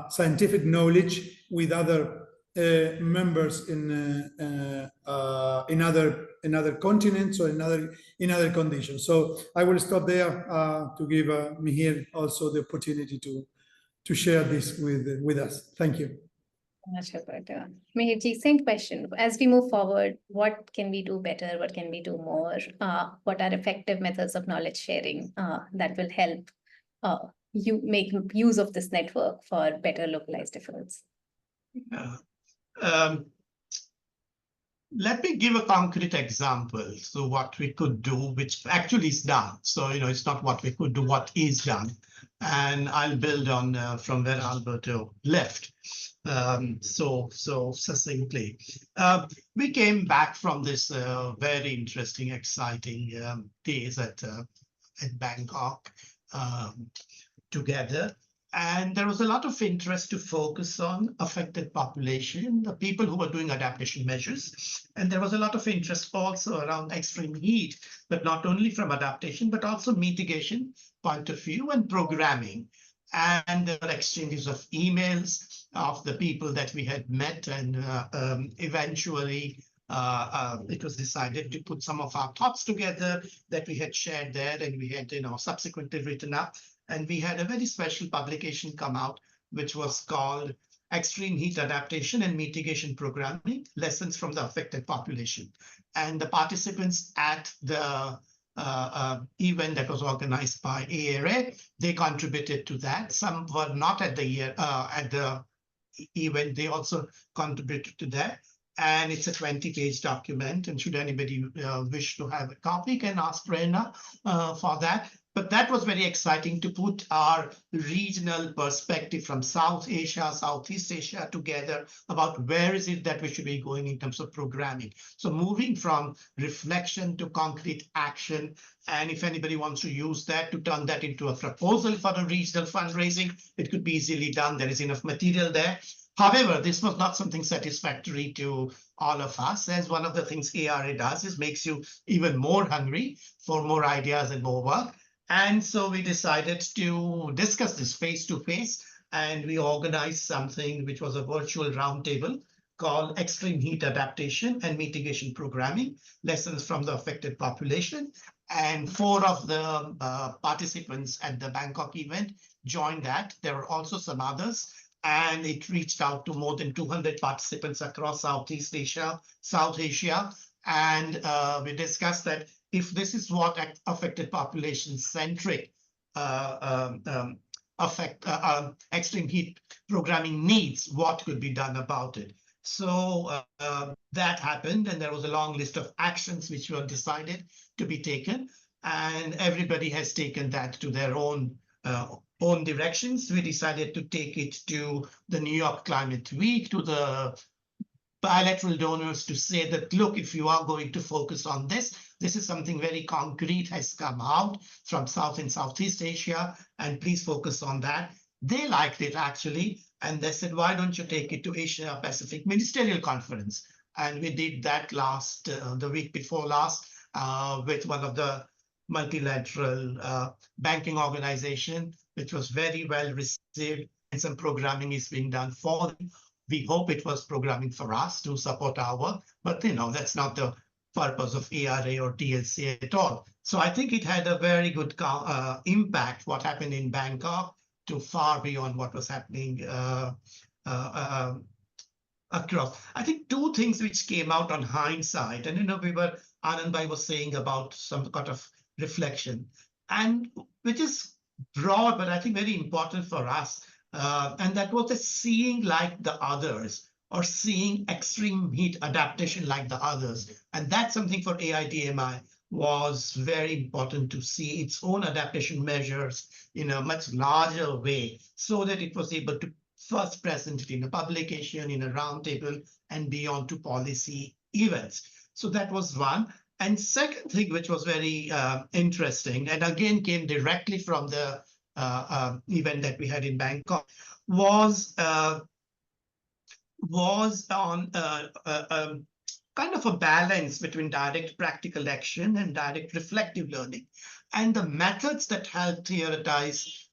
scientific knowledge with other members in other continents or in other conditions. So I will stop there to give Mihir also the opportunity to share this with us. Thank you. Much better. Mihirji, same question. As we move forward, what can we do better? What can we do more? What are effective methods of knowledge sharing that will help you make use of this network for better localized efforts? Let me give a concrete example. So what we could do, which actually is done. So, it's not what we could do, what is done. And I'll build on from where Alberto left. So succinctly. We came back from this very interesting, exciting days at Bangkok together. And there was a lot of interest to focus on affected population, the people who were doing adaptation measures. And there was a lot of interest also around extreme heat, but not only from adaptation, but also mitigation point of view and programming. And there were exchanges of emails of the people that we had met, and eventually it was decided to put some of our thoughts together that we had shared there, and we had subsequently written up. And we had a very special publication come out, which was called Extreme Heat Adaptation and Mitigation Programming, Lessons from the Affected Population. And the participants at the event that was organized by ARA, they contributed to that. Some were not at the event, they also contributed to that. And it's a 20-page document. And should anybody wish to have a copy, can ask Prerna for that. But that was very exciting to put our regional perspective from South Asia, Southeast Asia together about where is it that we should be going in terms of programming. So moving from reflection to concrete action. And if anybody wants to use that to turn that into a proposal for a regional fundraising, it could be easily done. There is enough material there. However, this was not something satisfactory to all of us, as one of the things ARA does is makes you even more hungry for more ideas and more work. And so we decided to discuss this face to face, and we organized something which was a virtual roundtable called Extreme Heat Adaptation and Mitigation Programming, Lessons from the Affected Population. And 4 of the participants at the Bangkok event joined that. There were also some others, and it reached out to more than 200 participants across Southeast Asia, South Asia. And we discussed that if this is what affected population-centric extreme heat programming needs, what could be done about it? So that happened, and there was a long list of actions which were decided to be taken, and everybody has taken that to their own own directions, we decided to take it to the New York Climate Week, to the bilateral donors, to say that, look, if you are going to focus on this, this is something very concrete has come out from South and Southeast Asia, and please focus on that. They liked it actually, and they said, why don't you take it to Asia Pacific Ministerial Conference? And we did that the week before last, with one of the multilateral banking organization, which was very well received, and some programming is being done for them. We hope it was programming for us to support our work, but that's not the purpose of ARA or TLC at all. So I think it had a very good impact, what happened in Bangkok, to far beyond what was happening across. I think two things which came out on hindsight, and Anand Bhai was saying about some kind of reflection, and which is broad, but I think very important for us. And that was the seeing like the others, or seeing extreme heat adaptation like the others. And that's something for AIDMI was very important, to see its own adaptation measures in a much larger way, so that it was able to first present it in a publication, in a roundtable, and beyond to policy events. So that was one. And second thing, which was very interesting, and again came directly from the event that we had in Bangkok, was on kind of a balance between direct practical action and direct reflective learning, and the methods that help theorize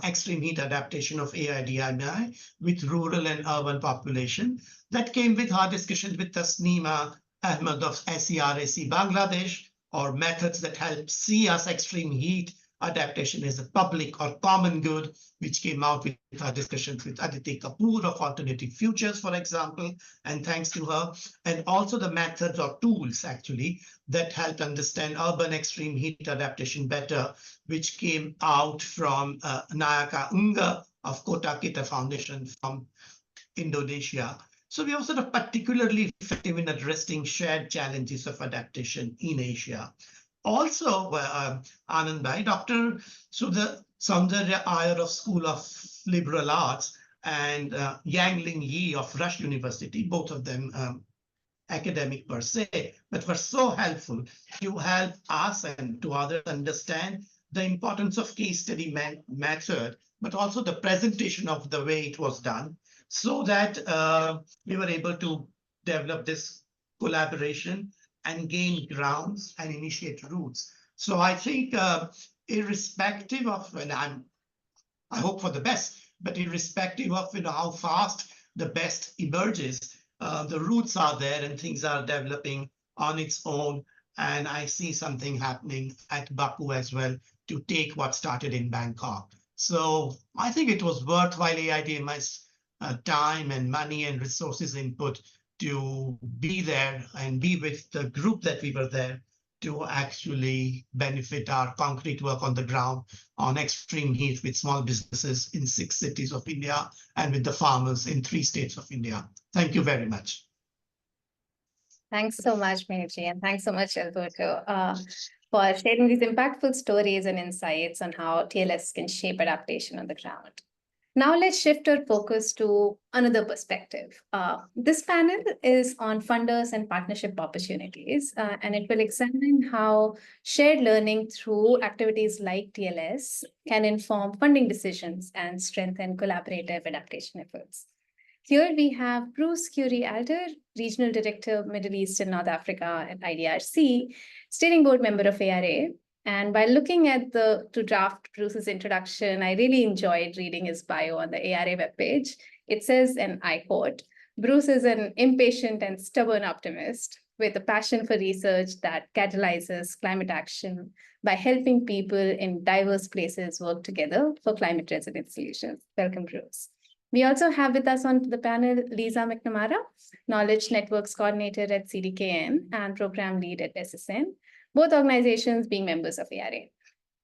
extreme heat adaptation of AIDMI with rural and urban population. That came with our discussions with Tasneema Ahmed of SERAC Bangladesh, or methods that help see us extreme heat adaptation as a public or common good, which came out with our discussions with Aditi Kapoor of Alternative Futures, for example, and thanks to her, and also the methods or tools actually that helped understand urban extreme heat adaptation better, which came out from Nayaka Unga of Kota Kita Foundation from Indonesia. So we were sort of particularly effective in addressing shared challenges of adaptation in Asia. Also, Anand Bhai, Dr. Soundarya Iyer of School of Liberal Arts, and Yang-Ling Yi of Rush University, both of them academic per se, but were so helpful to help us and to others understand the importance of case study method, but also the presentation of the way it was done, so that we were able to develop this collaboration and gain grounds and initiate routes. So I think irrespective of, and I hope for the best, but irrespective of how fast the best emerges, the roots are there and things are developing on its own. And I see something happening at Baku as well to take what started in Bangkok. So I think it was worthwhile AIDMI's time and money and resources input to be there and be with the group that we were there to actually benefit our concrete work on the ground on extreme heat with small businesses in 6 cities of India and with the farmers in 3 states of India. Thank you very much. Thanks so much, Meherji, and thanks so much, Alberto, for sharing these impactful stories and insights on how TLS can shape adaptation on the ground. Now let's shift our focus to another perspective. This panel is on funders and partnership opportunities, and it will examine how shared learning through activities like TLS can inform funding decisions and strengthen collaborative adaptation efforts. Here we have Bruce Curie-Alder, Regional Director, Middle East and North Africa at IDRC, Steering Board Member of ARA. And by looking at to draft Bruce's introduction, I really enjoyed reading his bio on the ARA webpage. It says, and I quote, "Bruce is an impatient and stubborn optimist with a passion for research that catalyzes climate action by helping people in diverse places work together for climate resilient solutions." Welcome, Bruce. We also have with us on the panel Lisa McNamara, Knowledge Networks Coordinator at CDKN and Program Lead at SSN, both organizations being members of ARA.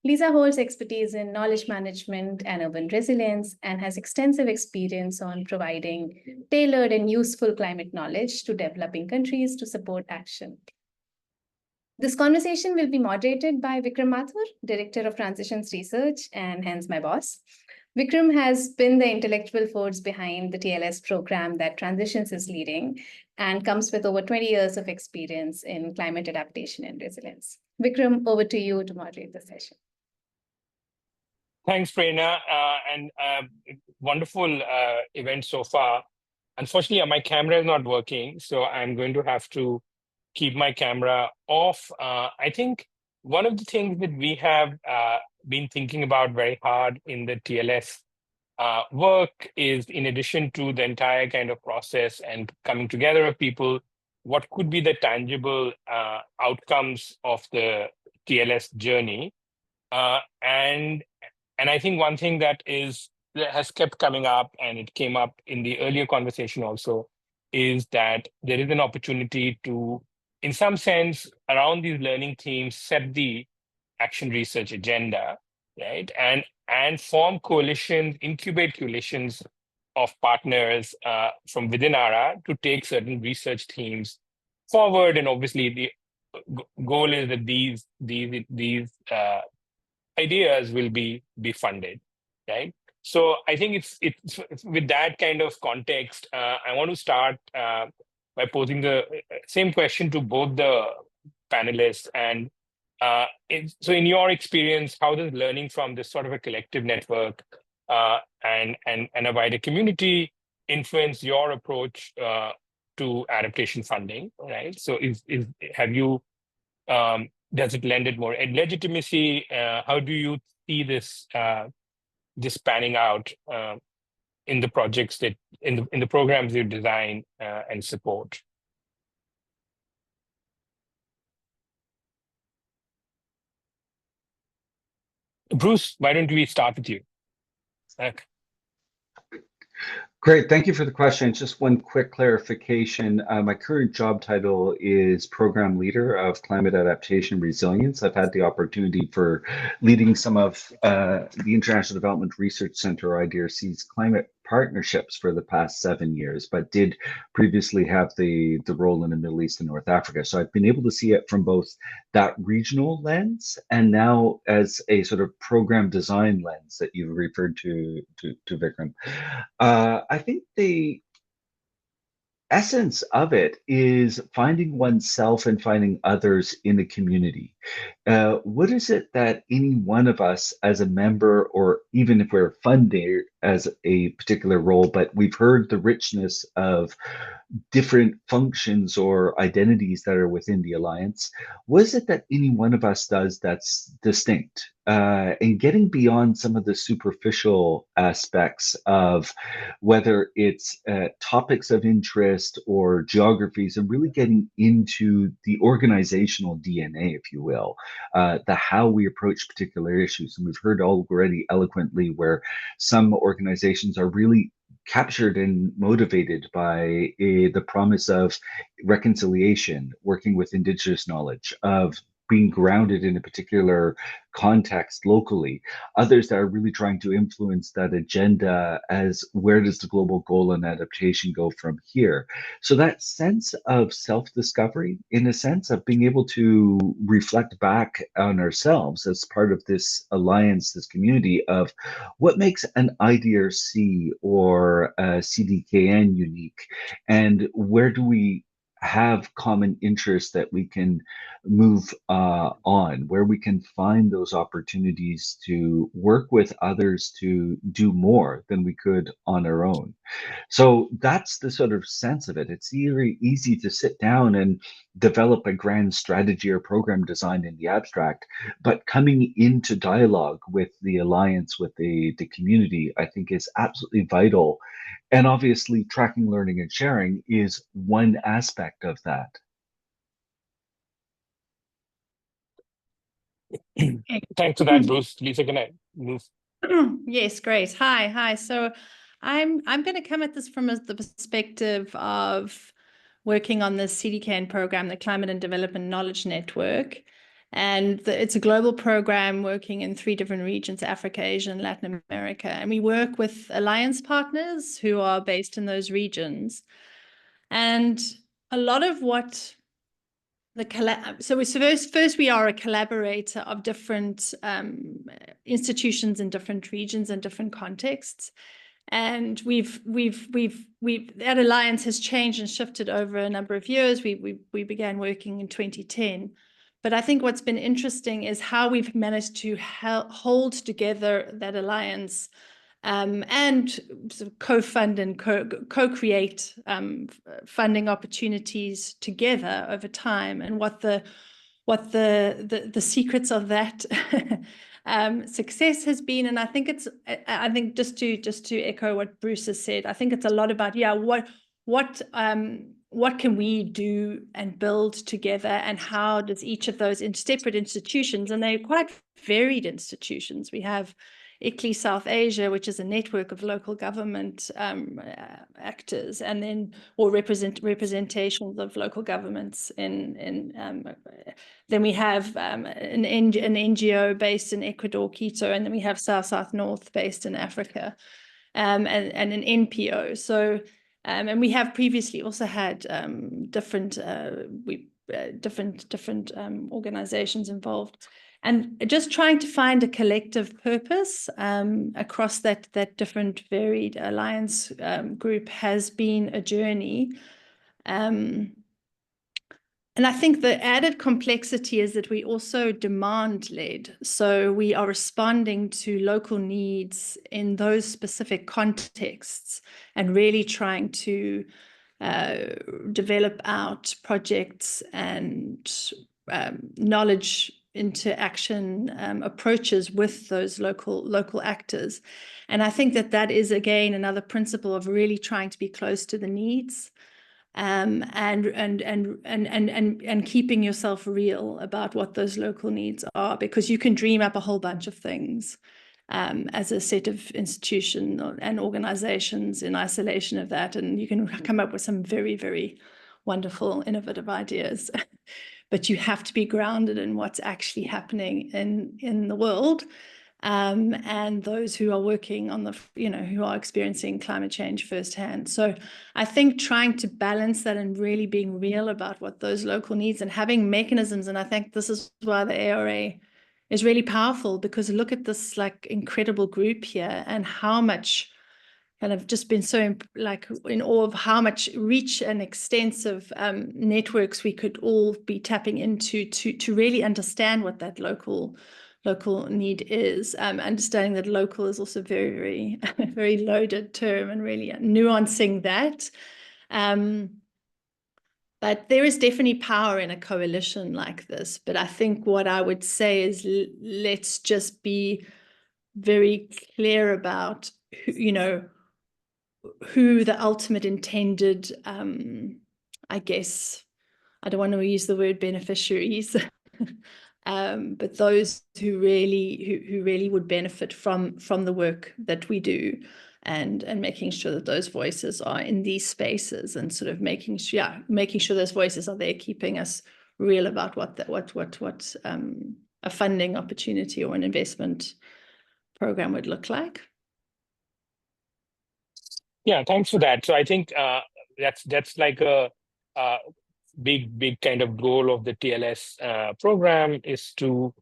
Lisa holds expertise in knowledge management and urban resilience and has extensive experience on providing tailored and useful climate knowledge to developing countries to support action. This conversation will be moderated by Vikram Mathur, Director of Transitions Research, and hence my boss. Vikram has been the intellectual force behind the TLS program that Transitions is leading and comes with over 20 years of experience in climate adaptation and resilience. Vikram, over to you to moderate the session. Thanks, Prerna, and wonderful event so far. Unfortunately, my camera is not working, so I'm going to have to keep my camera off. I think one of the things that we have been thinking about very hard in the TLS work is, in addition to the entire kind of process and coming together of people, what could be the tangible outcomes of the TLS journey. And I think one thing that has kept coming up, and it came up in the earlier conversation also, is that there is an opportunity to, in some sense, around these learning themes, set the action research agenda, right? And form coalitions, incubate coalitions of partners from within ARA to take certain research themes forward. And obviously, the goal is that these ideas will be funded, right? So I think it's with that kind of context, I want to start by posing the same question to both the panelists. And so in your experience, how does learning from this sort of a collective network and a wider community influence your approach to adaptation funding, right? So have you does it lend it more legitimacy? How do you see this panning out in the projects that in the programs you design and support? Bruce, why don't we start with you? Okay. Great, thank you for the question. Just one quick clarification. My current job title is Program Leader of Climate Adaptation Resilience. I've had the opportunity for leading some of the International Development Research Center, or IDRC's climate partnerships for the past 7 years, but did previously have the role in the Middle East and North Africa. So I've been able to see it from both that regional lens and now as a sort of program design lens that you referred to Vikram. I think the essence of it is finding oneself and finding others in the community. What is it that any one of us as a member, or even if we're funding as a particular role, but we've heard the richness of different functions or identities that are within the Alliance, what is it that any one of us does that's distinct? And getting beyond some of the superficial aspects of whether it's topics of interest or geographies, and really getting into the organizational DNA, if you will, the how we approach particular issues. And we've heard already eloquently where some organizations are really captured and motivated by the promise of reconciliation, working with indigenous knowledge, of being grounded in a particular context locally. Others that are really trying to influence that agenda as where does the global goal and adaptation go from here? So that sense of self-discovery, in a sense of being able to reflect back on ourselves as part of this alliance, this community, of what makes an IDRC or a CDKN unique, and where do we have common interests that we can move on, where we can find those opportunities to work with others to do more than we could on our own. So that's the sort of sense of it. It's very easy to sit down and develop a grand strategy or program design in the abstract, but coming into dialogue with the alliance, with the community, I think is absolutely vital. And obviously tracking, learning, and sharing is one aspect of that. Thanks for that, Bruce. Lisa, can I move? Yes, great. Hi. So I'm going to come at this from the perspective of working on the CDKN program, the Climate and Development Knowledge Network. And it's a global program working in 3 different regions, Africa, Asia, and Latin America. And we work with alliance partners who are based in those regions. And a lot of what first we are a collaborator of different institutions in different regions and different contexts. And that alliance has changed and shifted over a number of years. We began working in 2010. But I think what's been interesting is how we've managed to hold together that alliance and sort of co-fund and co-create funding opportunities together over time, and what the secrets of that success has been. And I think just to echo what Bruce has said, I think it's a lot about what can we do and build together, and how does each of those separate institutions, and they're quite varied institutions. We have ICLEI South Asia, which is a network of local government actors, and then representations of local governments then we have an NGO based in Ecuador, Quito, and then we have South North based in Africa, and an NPO. So and we have previously also had different organizations involved. And just trying to find a collective purpose across that different varied alliance group has been a journey. And I think the added complexity is that we also demand-led. So we are responding to local needs in those specific contexts and really trying to develop out projects and knowledge into action approaches with those local actors. And I think that is, again, another principle of really trying to be close to the needs, and keeping yourself real about what those local needs are, because you can dream up a whole bunch of things as a set of institutions and organizations in isolation of that, and you can come up with some very, very wonderful, innovative ideas. But you have to be grounded in what's actually happening in the world, and those who are working on who are experiencing climate change firsthand. So I think trying to balance that and really being real about what those local needs, and having mechanisms. And I think this is why the ARA is really powerful, because look at this incredible group here, and how much kind of just been so in awe of how much reach and extensive networks we could all be tapping into to really understand what that local need is. Understanding that local is also very, very, very loaded term, and really nuancing that. But there is definitely power in a coalition like this. But I think what I would say is let's just be very clear about who the ultimate intended, I guess, I don't want to use the word beneficiaries, but those who really would benefit from the work that we do, and making sure that those voices are in these spaces, and sort of making sure those voices are there, keeping us real about what a funding opportunity or an investment program would look like. Yeah, thanks for that. So I think that's like a big kind of goal of the TLS program, is to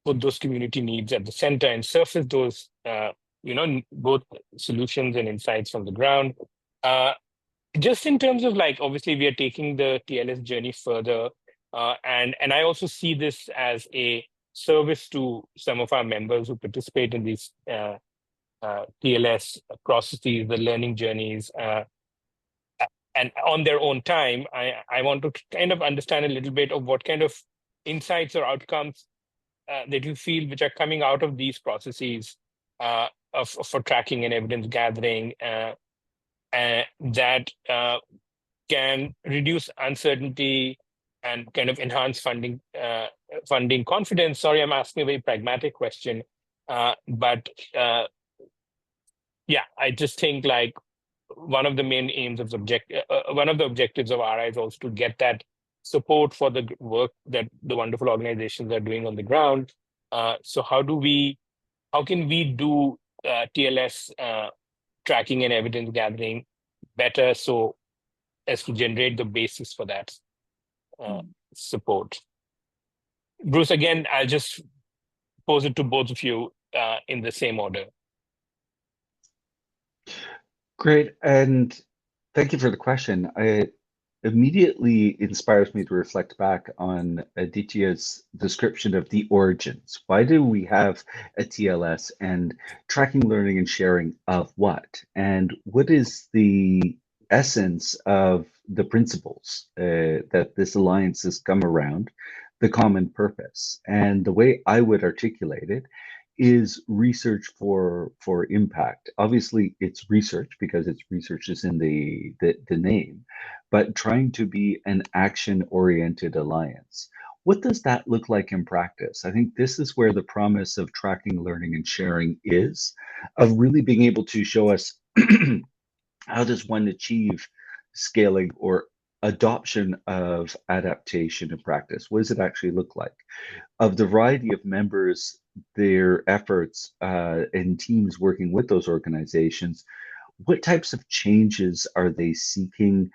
put those community needs at the center and surface those both solutions and insights from the ground. Just in terms of obviously we are taking the TLS journey further, and I also see this as a service to some of our members who participate in these TLS processes, the learning journeys, and on their own time. I want to kind of understand a little bit of what kind of insights or outcomes that you feel which are coming out of these processes for tracking and evidence gathering, that can reduce uncertainty and kind of enhance funding confidence. Sorry, I'm asking a very pragmatic question, but yeah, I just think one of the main aims of one of the objectives of ARA is also to get that support for the work that the wonderful organizations are doing on the ground. So how can we do TLS tracking and evidence gathering better, so as to generate the basis for that? support. Bruce, again, I'll just pose it to both of you in the same order. Great, and thank you for the question. It immediately inspires me to reflect back on Aditya's description of the origins. Why do we have a TLS, and tracking, learning, and sharing of what? And what is the essence of the principles that this alliance has come around, the common purpose? And the way I would articulate it is research for impact. Obviously, it's research because it's research is in the name, but trying to be an action-oriented alliance. What does that look like in practice? I think this is where the promise of tracking, learning, and sharing is, of really being able to show us how does one achieve scaling or adoption of adaptation in practice? What does it actually look like? Of the variety of members, their efforts and teams working with those organizations, what types of changes are they seeking?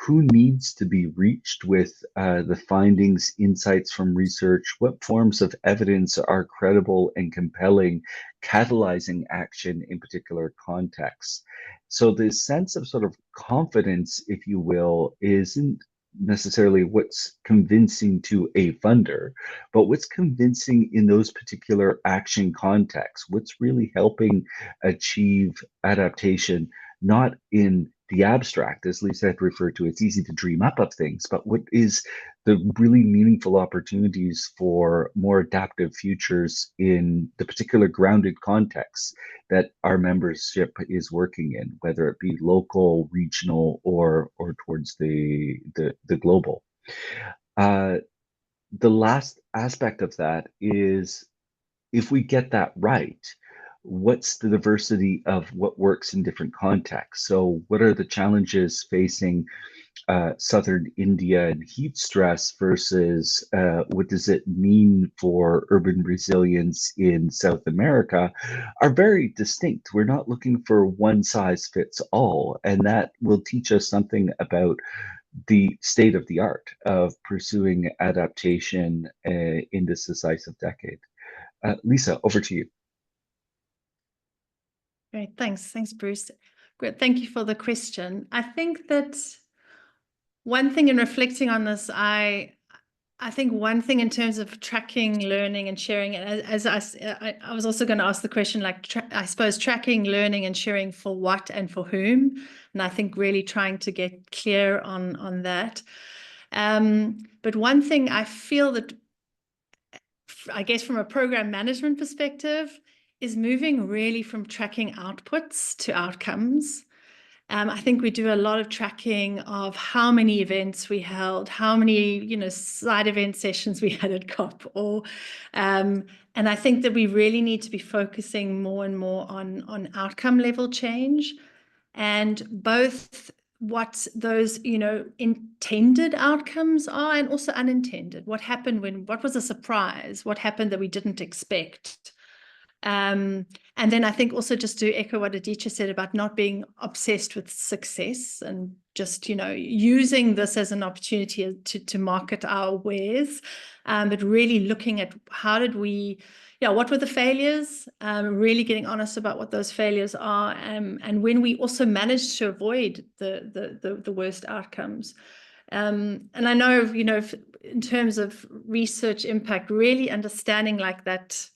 Who needs to be reached with the findings, insights from research? What forms of evidence are credible and compelling, catalyzing action in particular contexts? So the sense of sort of confidence, if you will, isn't necessarily what's convincing to a funder, but what's convincing in those particular action contexts, what's really helping achieve adaptation, not in the abstract, as Lisa had referred to. It's easy to dream up of things, but what is the really meaningful opportunities for more adaptive futures in the particular grounded context that our membership is working in, whether it be local, regional, or towards the global. The last aspect of that is, if we get that right, what's the diversity of what works in different contexts? So what are the challenges facing southern India and heat stress versus what does it mean for urban resilience in South America, are very distinct. We're not looking for one size fits all, and that will teach us something about the state of the art of pursuing adaptation in this decisive decade. Lisa, over to you. Great, thanks, Bruce. Great, thank you for the question. I think that one thing in reflecting on this, I think one thing in terms of tracking, learning, and sharing, as I was also going to ask the question, like, I suppose tracking, learning, and sharing for what and for whom, and I think really trying to get clear on that. But one thing I feel that, I guess from a program management perspective, is moving really from tracking outputs to outcomes. I think we do a lot of tracking of how many events we held, how many, side event sessions we had at COP, and I think that we really need to be focusing more and more on outcome level change, and both what those, intended outcomes are and also unintended. What happened what was a surprise? What happened that we didn't expect? And then I think also, just to echo what Aditya said about not being obsessed with success and just, using this as an opportunity to market our wares, but really looking at what were the failures, really getting honest about what those failures are, and when we also managed to avoid the worst outcomes. And I know, in terms of research impact, really understanding like that,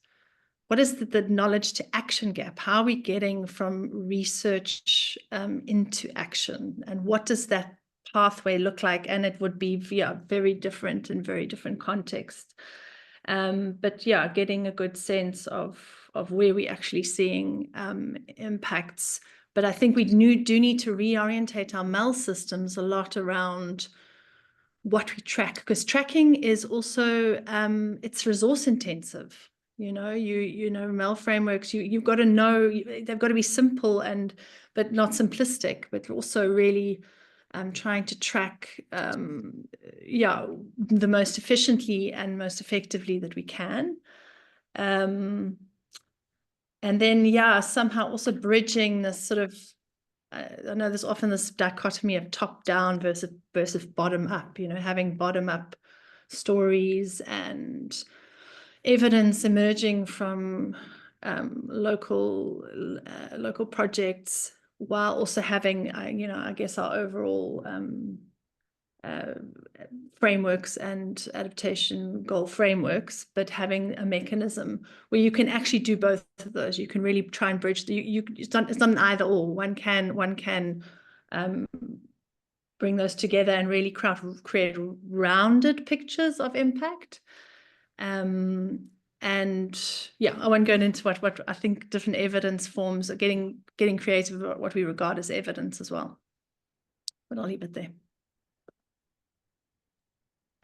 what is the knowledge to action gap? How are we getting from research into action? And what does that pathway look like? And it would be very different in very different contexts. But yeah, getting a good sense of where we're actually seeing impacts. But I think we do need to reorientate our MEL systems a lot around what we track, because tracking is also, it's resource intensive. MEL frameworks, you've got to know, they've got to be simple but not simplistic, but also really trying to track the most efficiently and most effectively that we can. And then somehow also bridging this sort of, I know there's often this dichotomy of top down versus bottom up, having bottom up stories and evidence emerging from local projects, while also having, I guess, our overall frameworks and adaptation goal frameworks, but having a mechanism where you can actually do both of those. You can really try and bridge it's not an either or. One can bring those together and really create rounded pictures of impact. And yeah, I won't go into what I think different evidence forms are getting creative about what we regard as evidence as well. But I'll leave it there.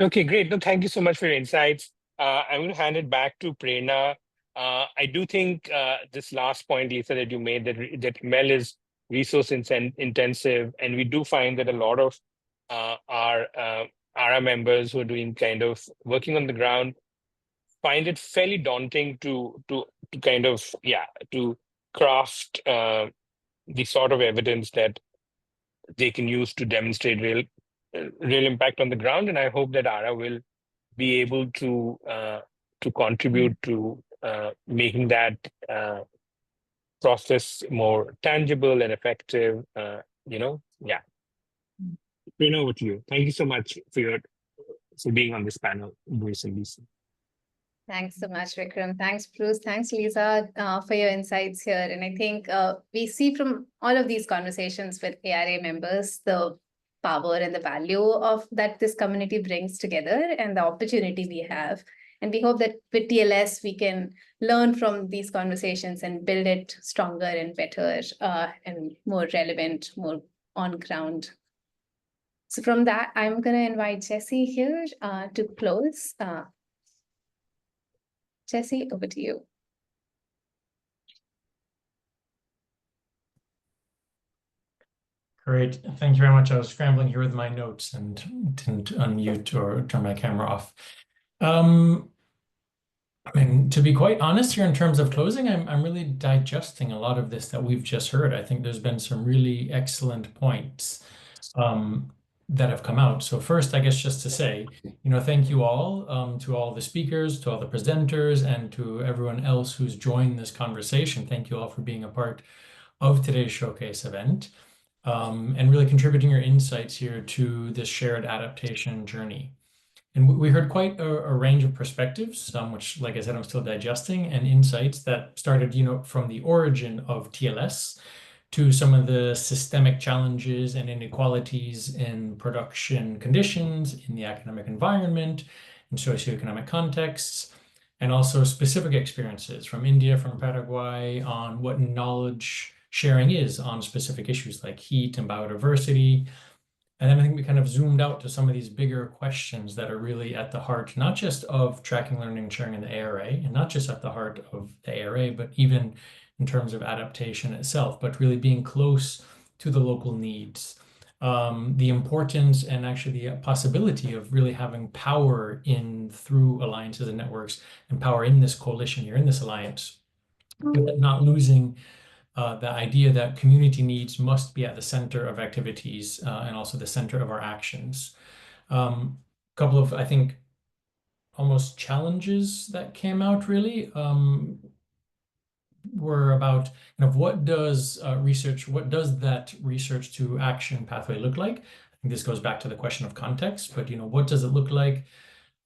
Okay, great. No, thank you so much for your insights. I'm going to hand it back to Prerna. I do think this last point, Lisa, that you made, that ML is resource intensive, and we do find that a lot of our ARA members who are doing kind of working on the ground find it fairly daunting to kind of, to craft the sort of evidence that they can use to demonstrate real impact on the ground. And I hope that ARA will be able to contribute to making that process more tangible and effective. Yeah. Prerna, over to you. Thank you so much for being on this panel, Bruce and Lisa. Thanks so much, Vikram. Thanks, Bruce. Thanks, Lisa, for your insights here. And I think we see from all of these conversations with ARA members the power and the value of that this community brings together and the opportunity we have. And we hope that with TLS, we can learn from these conversations and build it stronger and better and more relevant, more on ground. So from that, I'm going to invite Jessie here to close. Jessie, over to you. Great. Thank you very much. I was scrambling here with my notes and didn't unmute or turn my camera off. I mean, to be quite honest here in terms of closing, I'm really digesting a lot of this that we've just heard. I think there's been some really excellent points that have come out. So first, I guess just to say, thank you all to all the speakers, to all the presenters, and to everyone else who's joined this conversation. Thank you all for being a part of today's showcase event and really contributing your insights here to this shared adaptation journey. And we heard quite a range of perspectives, which, like I said, I'm still digesting, and insights that started, from the origin of TLS to some of the systemic challenges and inequalities in production conditions, in the academic environment, in socioeconomic contexts, and also specific experiences from India, from Paraguay, on what knowledge sharing is on specific issues like heat and biodiversity. And then I think we kind of zoomed out to some of these bigger questions that are really at the heart, not just of tracking, learning, and sharing in the ARA, and not just at the heart of the ARA, but even in terms of adaptation itself, but really being close to the local needs. The importance and actually the possibility of really having power through alliances and networks, and power in this coalition here, in this alliance, but not losing the idea that community needs must be at the center of activities and also the center of our actions. A couple of, I think, almost challenges that came out really were about what does that research to action pathway look like? I think this goes back to the question of context, but what does it look like?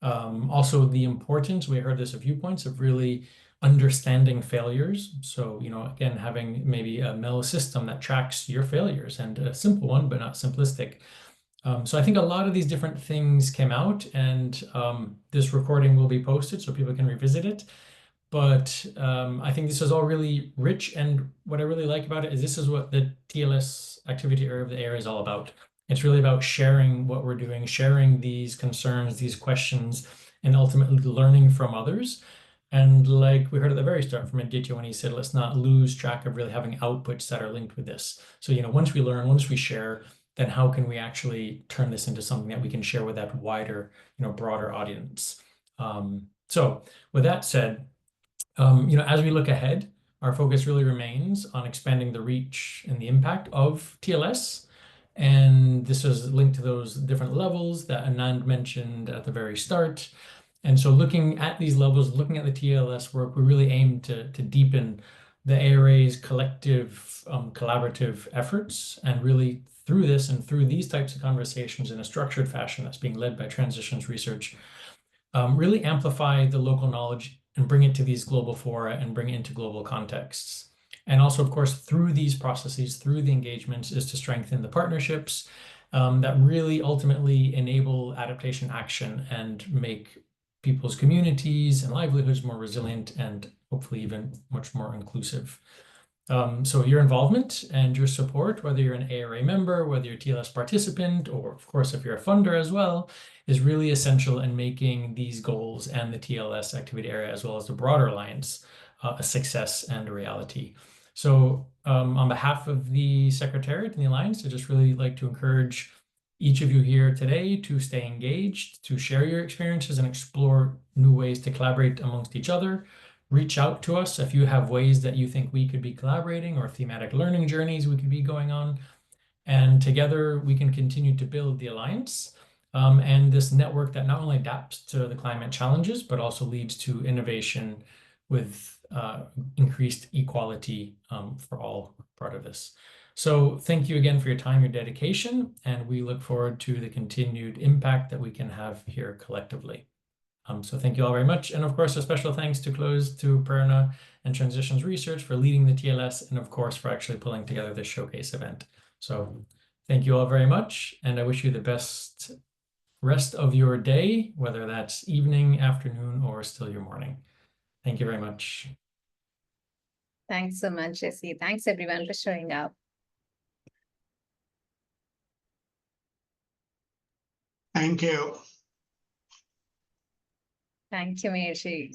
Also the importance, we heard this a few points, of really understanding failures. So, again, having maybe a MEL system that tracks your failures, and a simple one, but not simplistic. So I think a lot of these different things came out, and this recording will be posted so people can revisit it. But I think this is all really rich, and what I really like about it is this is what the TLS activity area of the ARA is all about. It's really about sharing what we're doing, sharing these concerns, these questions, and ultimately learning from others. And like we heard at the very start from Aditya when he said, let's not lose track of really having outputs that are linked with this. So, once we learn, once we share, then how can we actually turn this into something that we can share with that wider, broader audience? So with that said, as we look ahead, our focus really remains on expanding the reach and the impact of TLS, And this is linked to those different levels that Anand mentioned at the very start. And so looking at these levels, looking at the TLS work, we really aim to deepen the ARA's collective collaborative efforts, and really through this and through these types of conversations in a structured fashion that's being led by Transitions Research, really amplify the local knowledge and bring it to these global fora and bring it into global contexts. And also, of course, through these processes, through the engagements, is to strengthen the partnerships that really ultimately enable adaptation action and make people's communities and livelihoods more resilient and hopefully even much more inclusive. So your involvement and your support, whether you're an ARA member, whether you're a TLS participant, or of course, if you're a funder as well, is really essential in making these goals and the TLS activity area, as well as the broader alliance, a success and a reality. So on behalf of the Secretariat and the Alliance, I just really like to encourage each of you here today to stay engaged, to share your experiences and explore new ways to collaborate amongst each other. Reach out to us if you have ways that you think we could be collaborating or thematic learning journeys we could be going on. And together we can continue to build the Alliance and this network that not only adapts to the climate challenges, but also leads to innovation with increased equality for all part of this. So thank you again for your time, your dedication, and we look forward to the continued impact that we can have here collectively. So thank you all very much. And of course, a special thanks to Prerna and Transitions Research for leading the TLS, and of course, for actually pulling together this showcase event. So thank you all very much, and I wish you the best rest of your day, whether that's evening, afternoon, or still your morning. Thank you very much. Thanks so much, Jesse. Thanks everyone for showing up. Thank you. Thank you, Mehershi.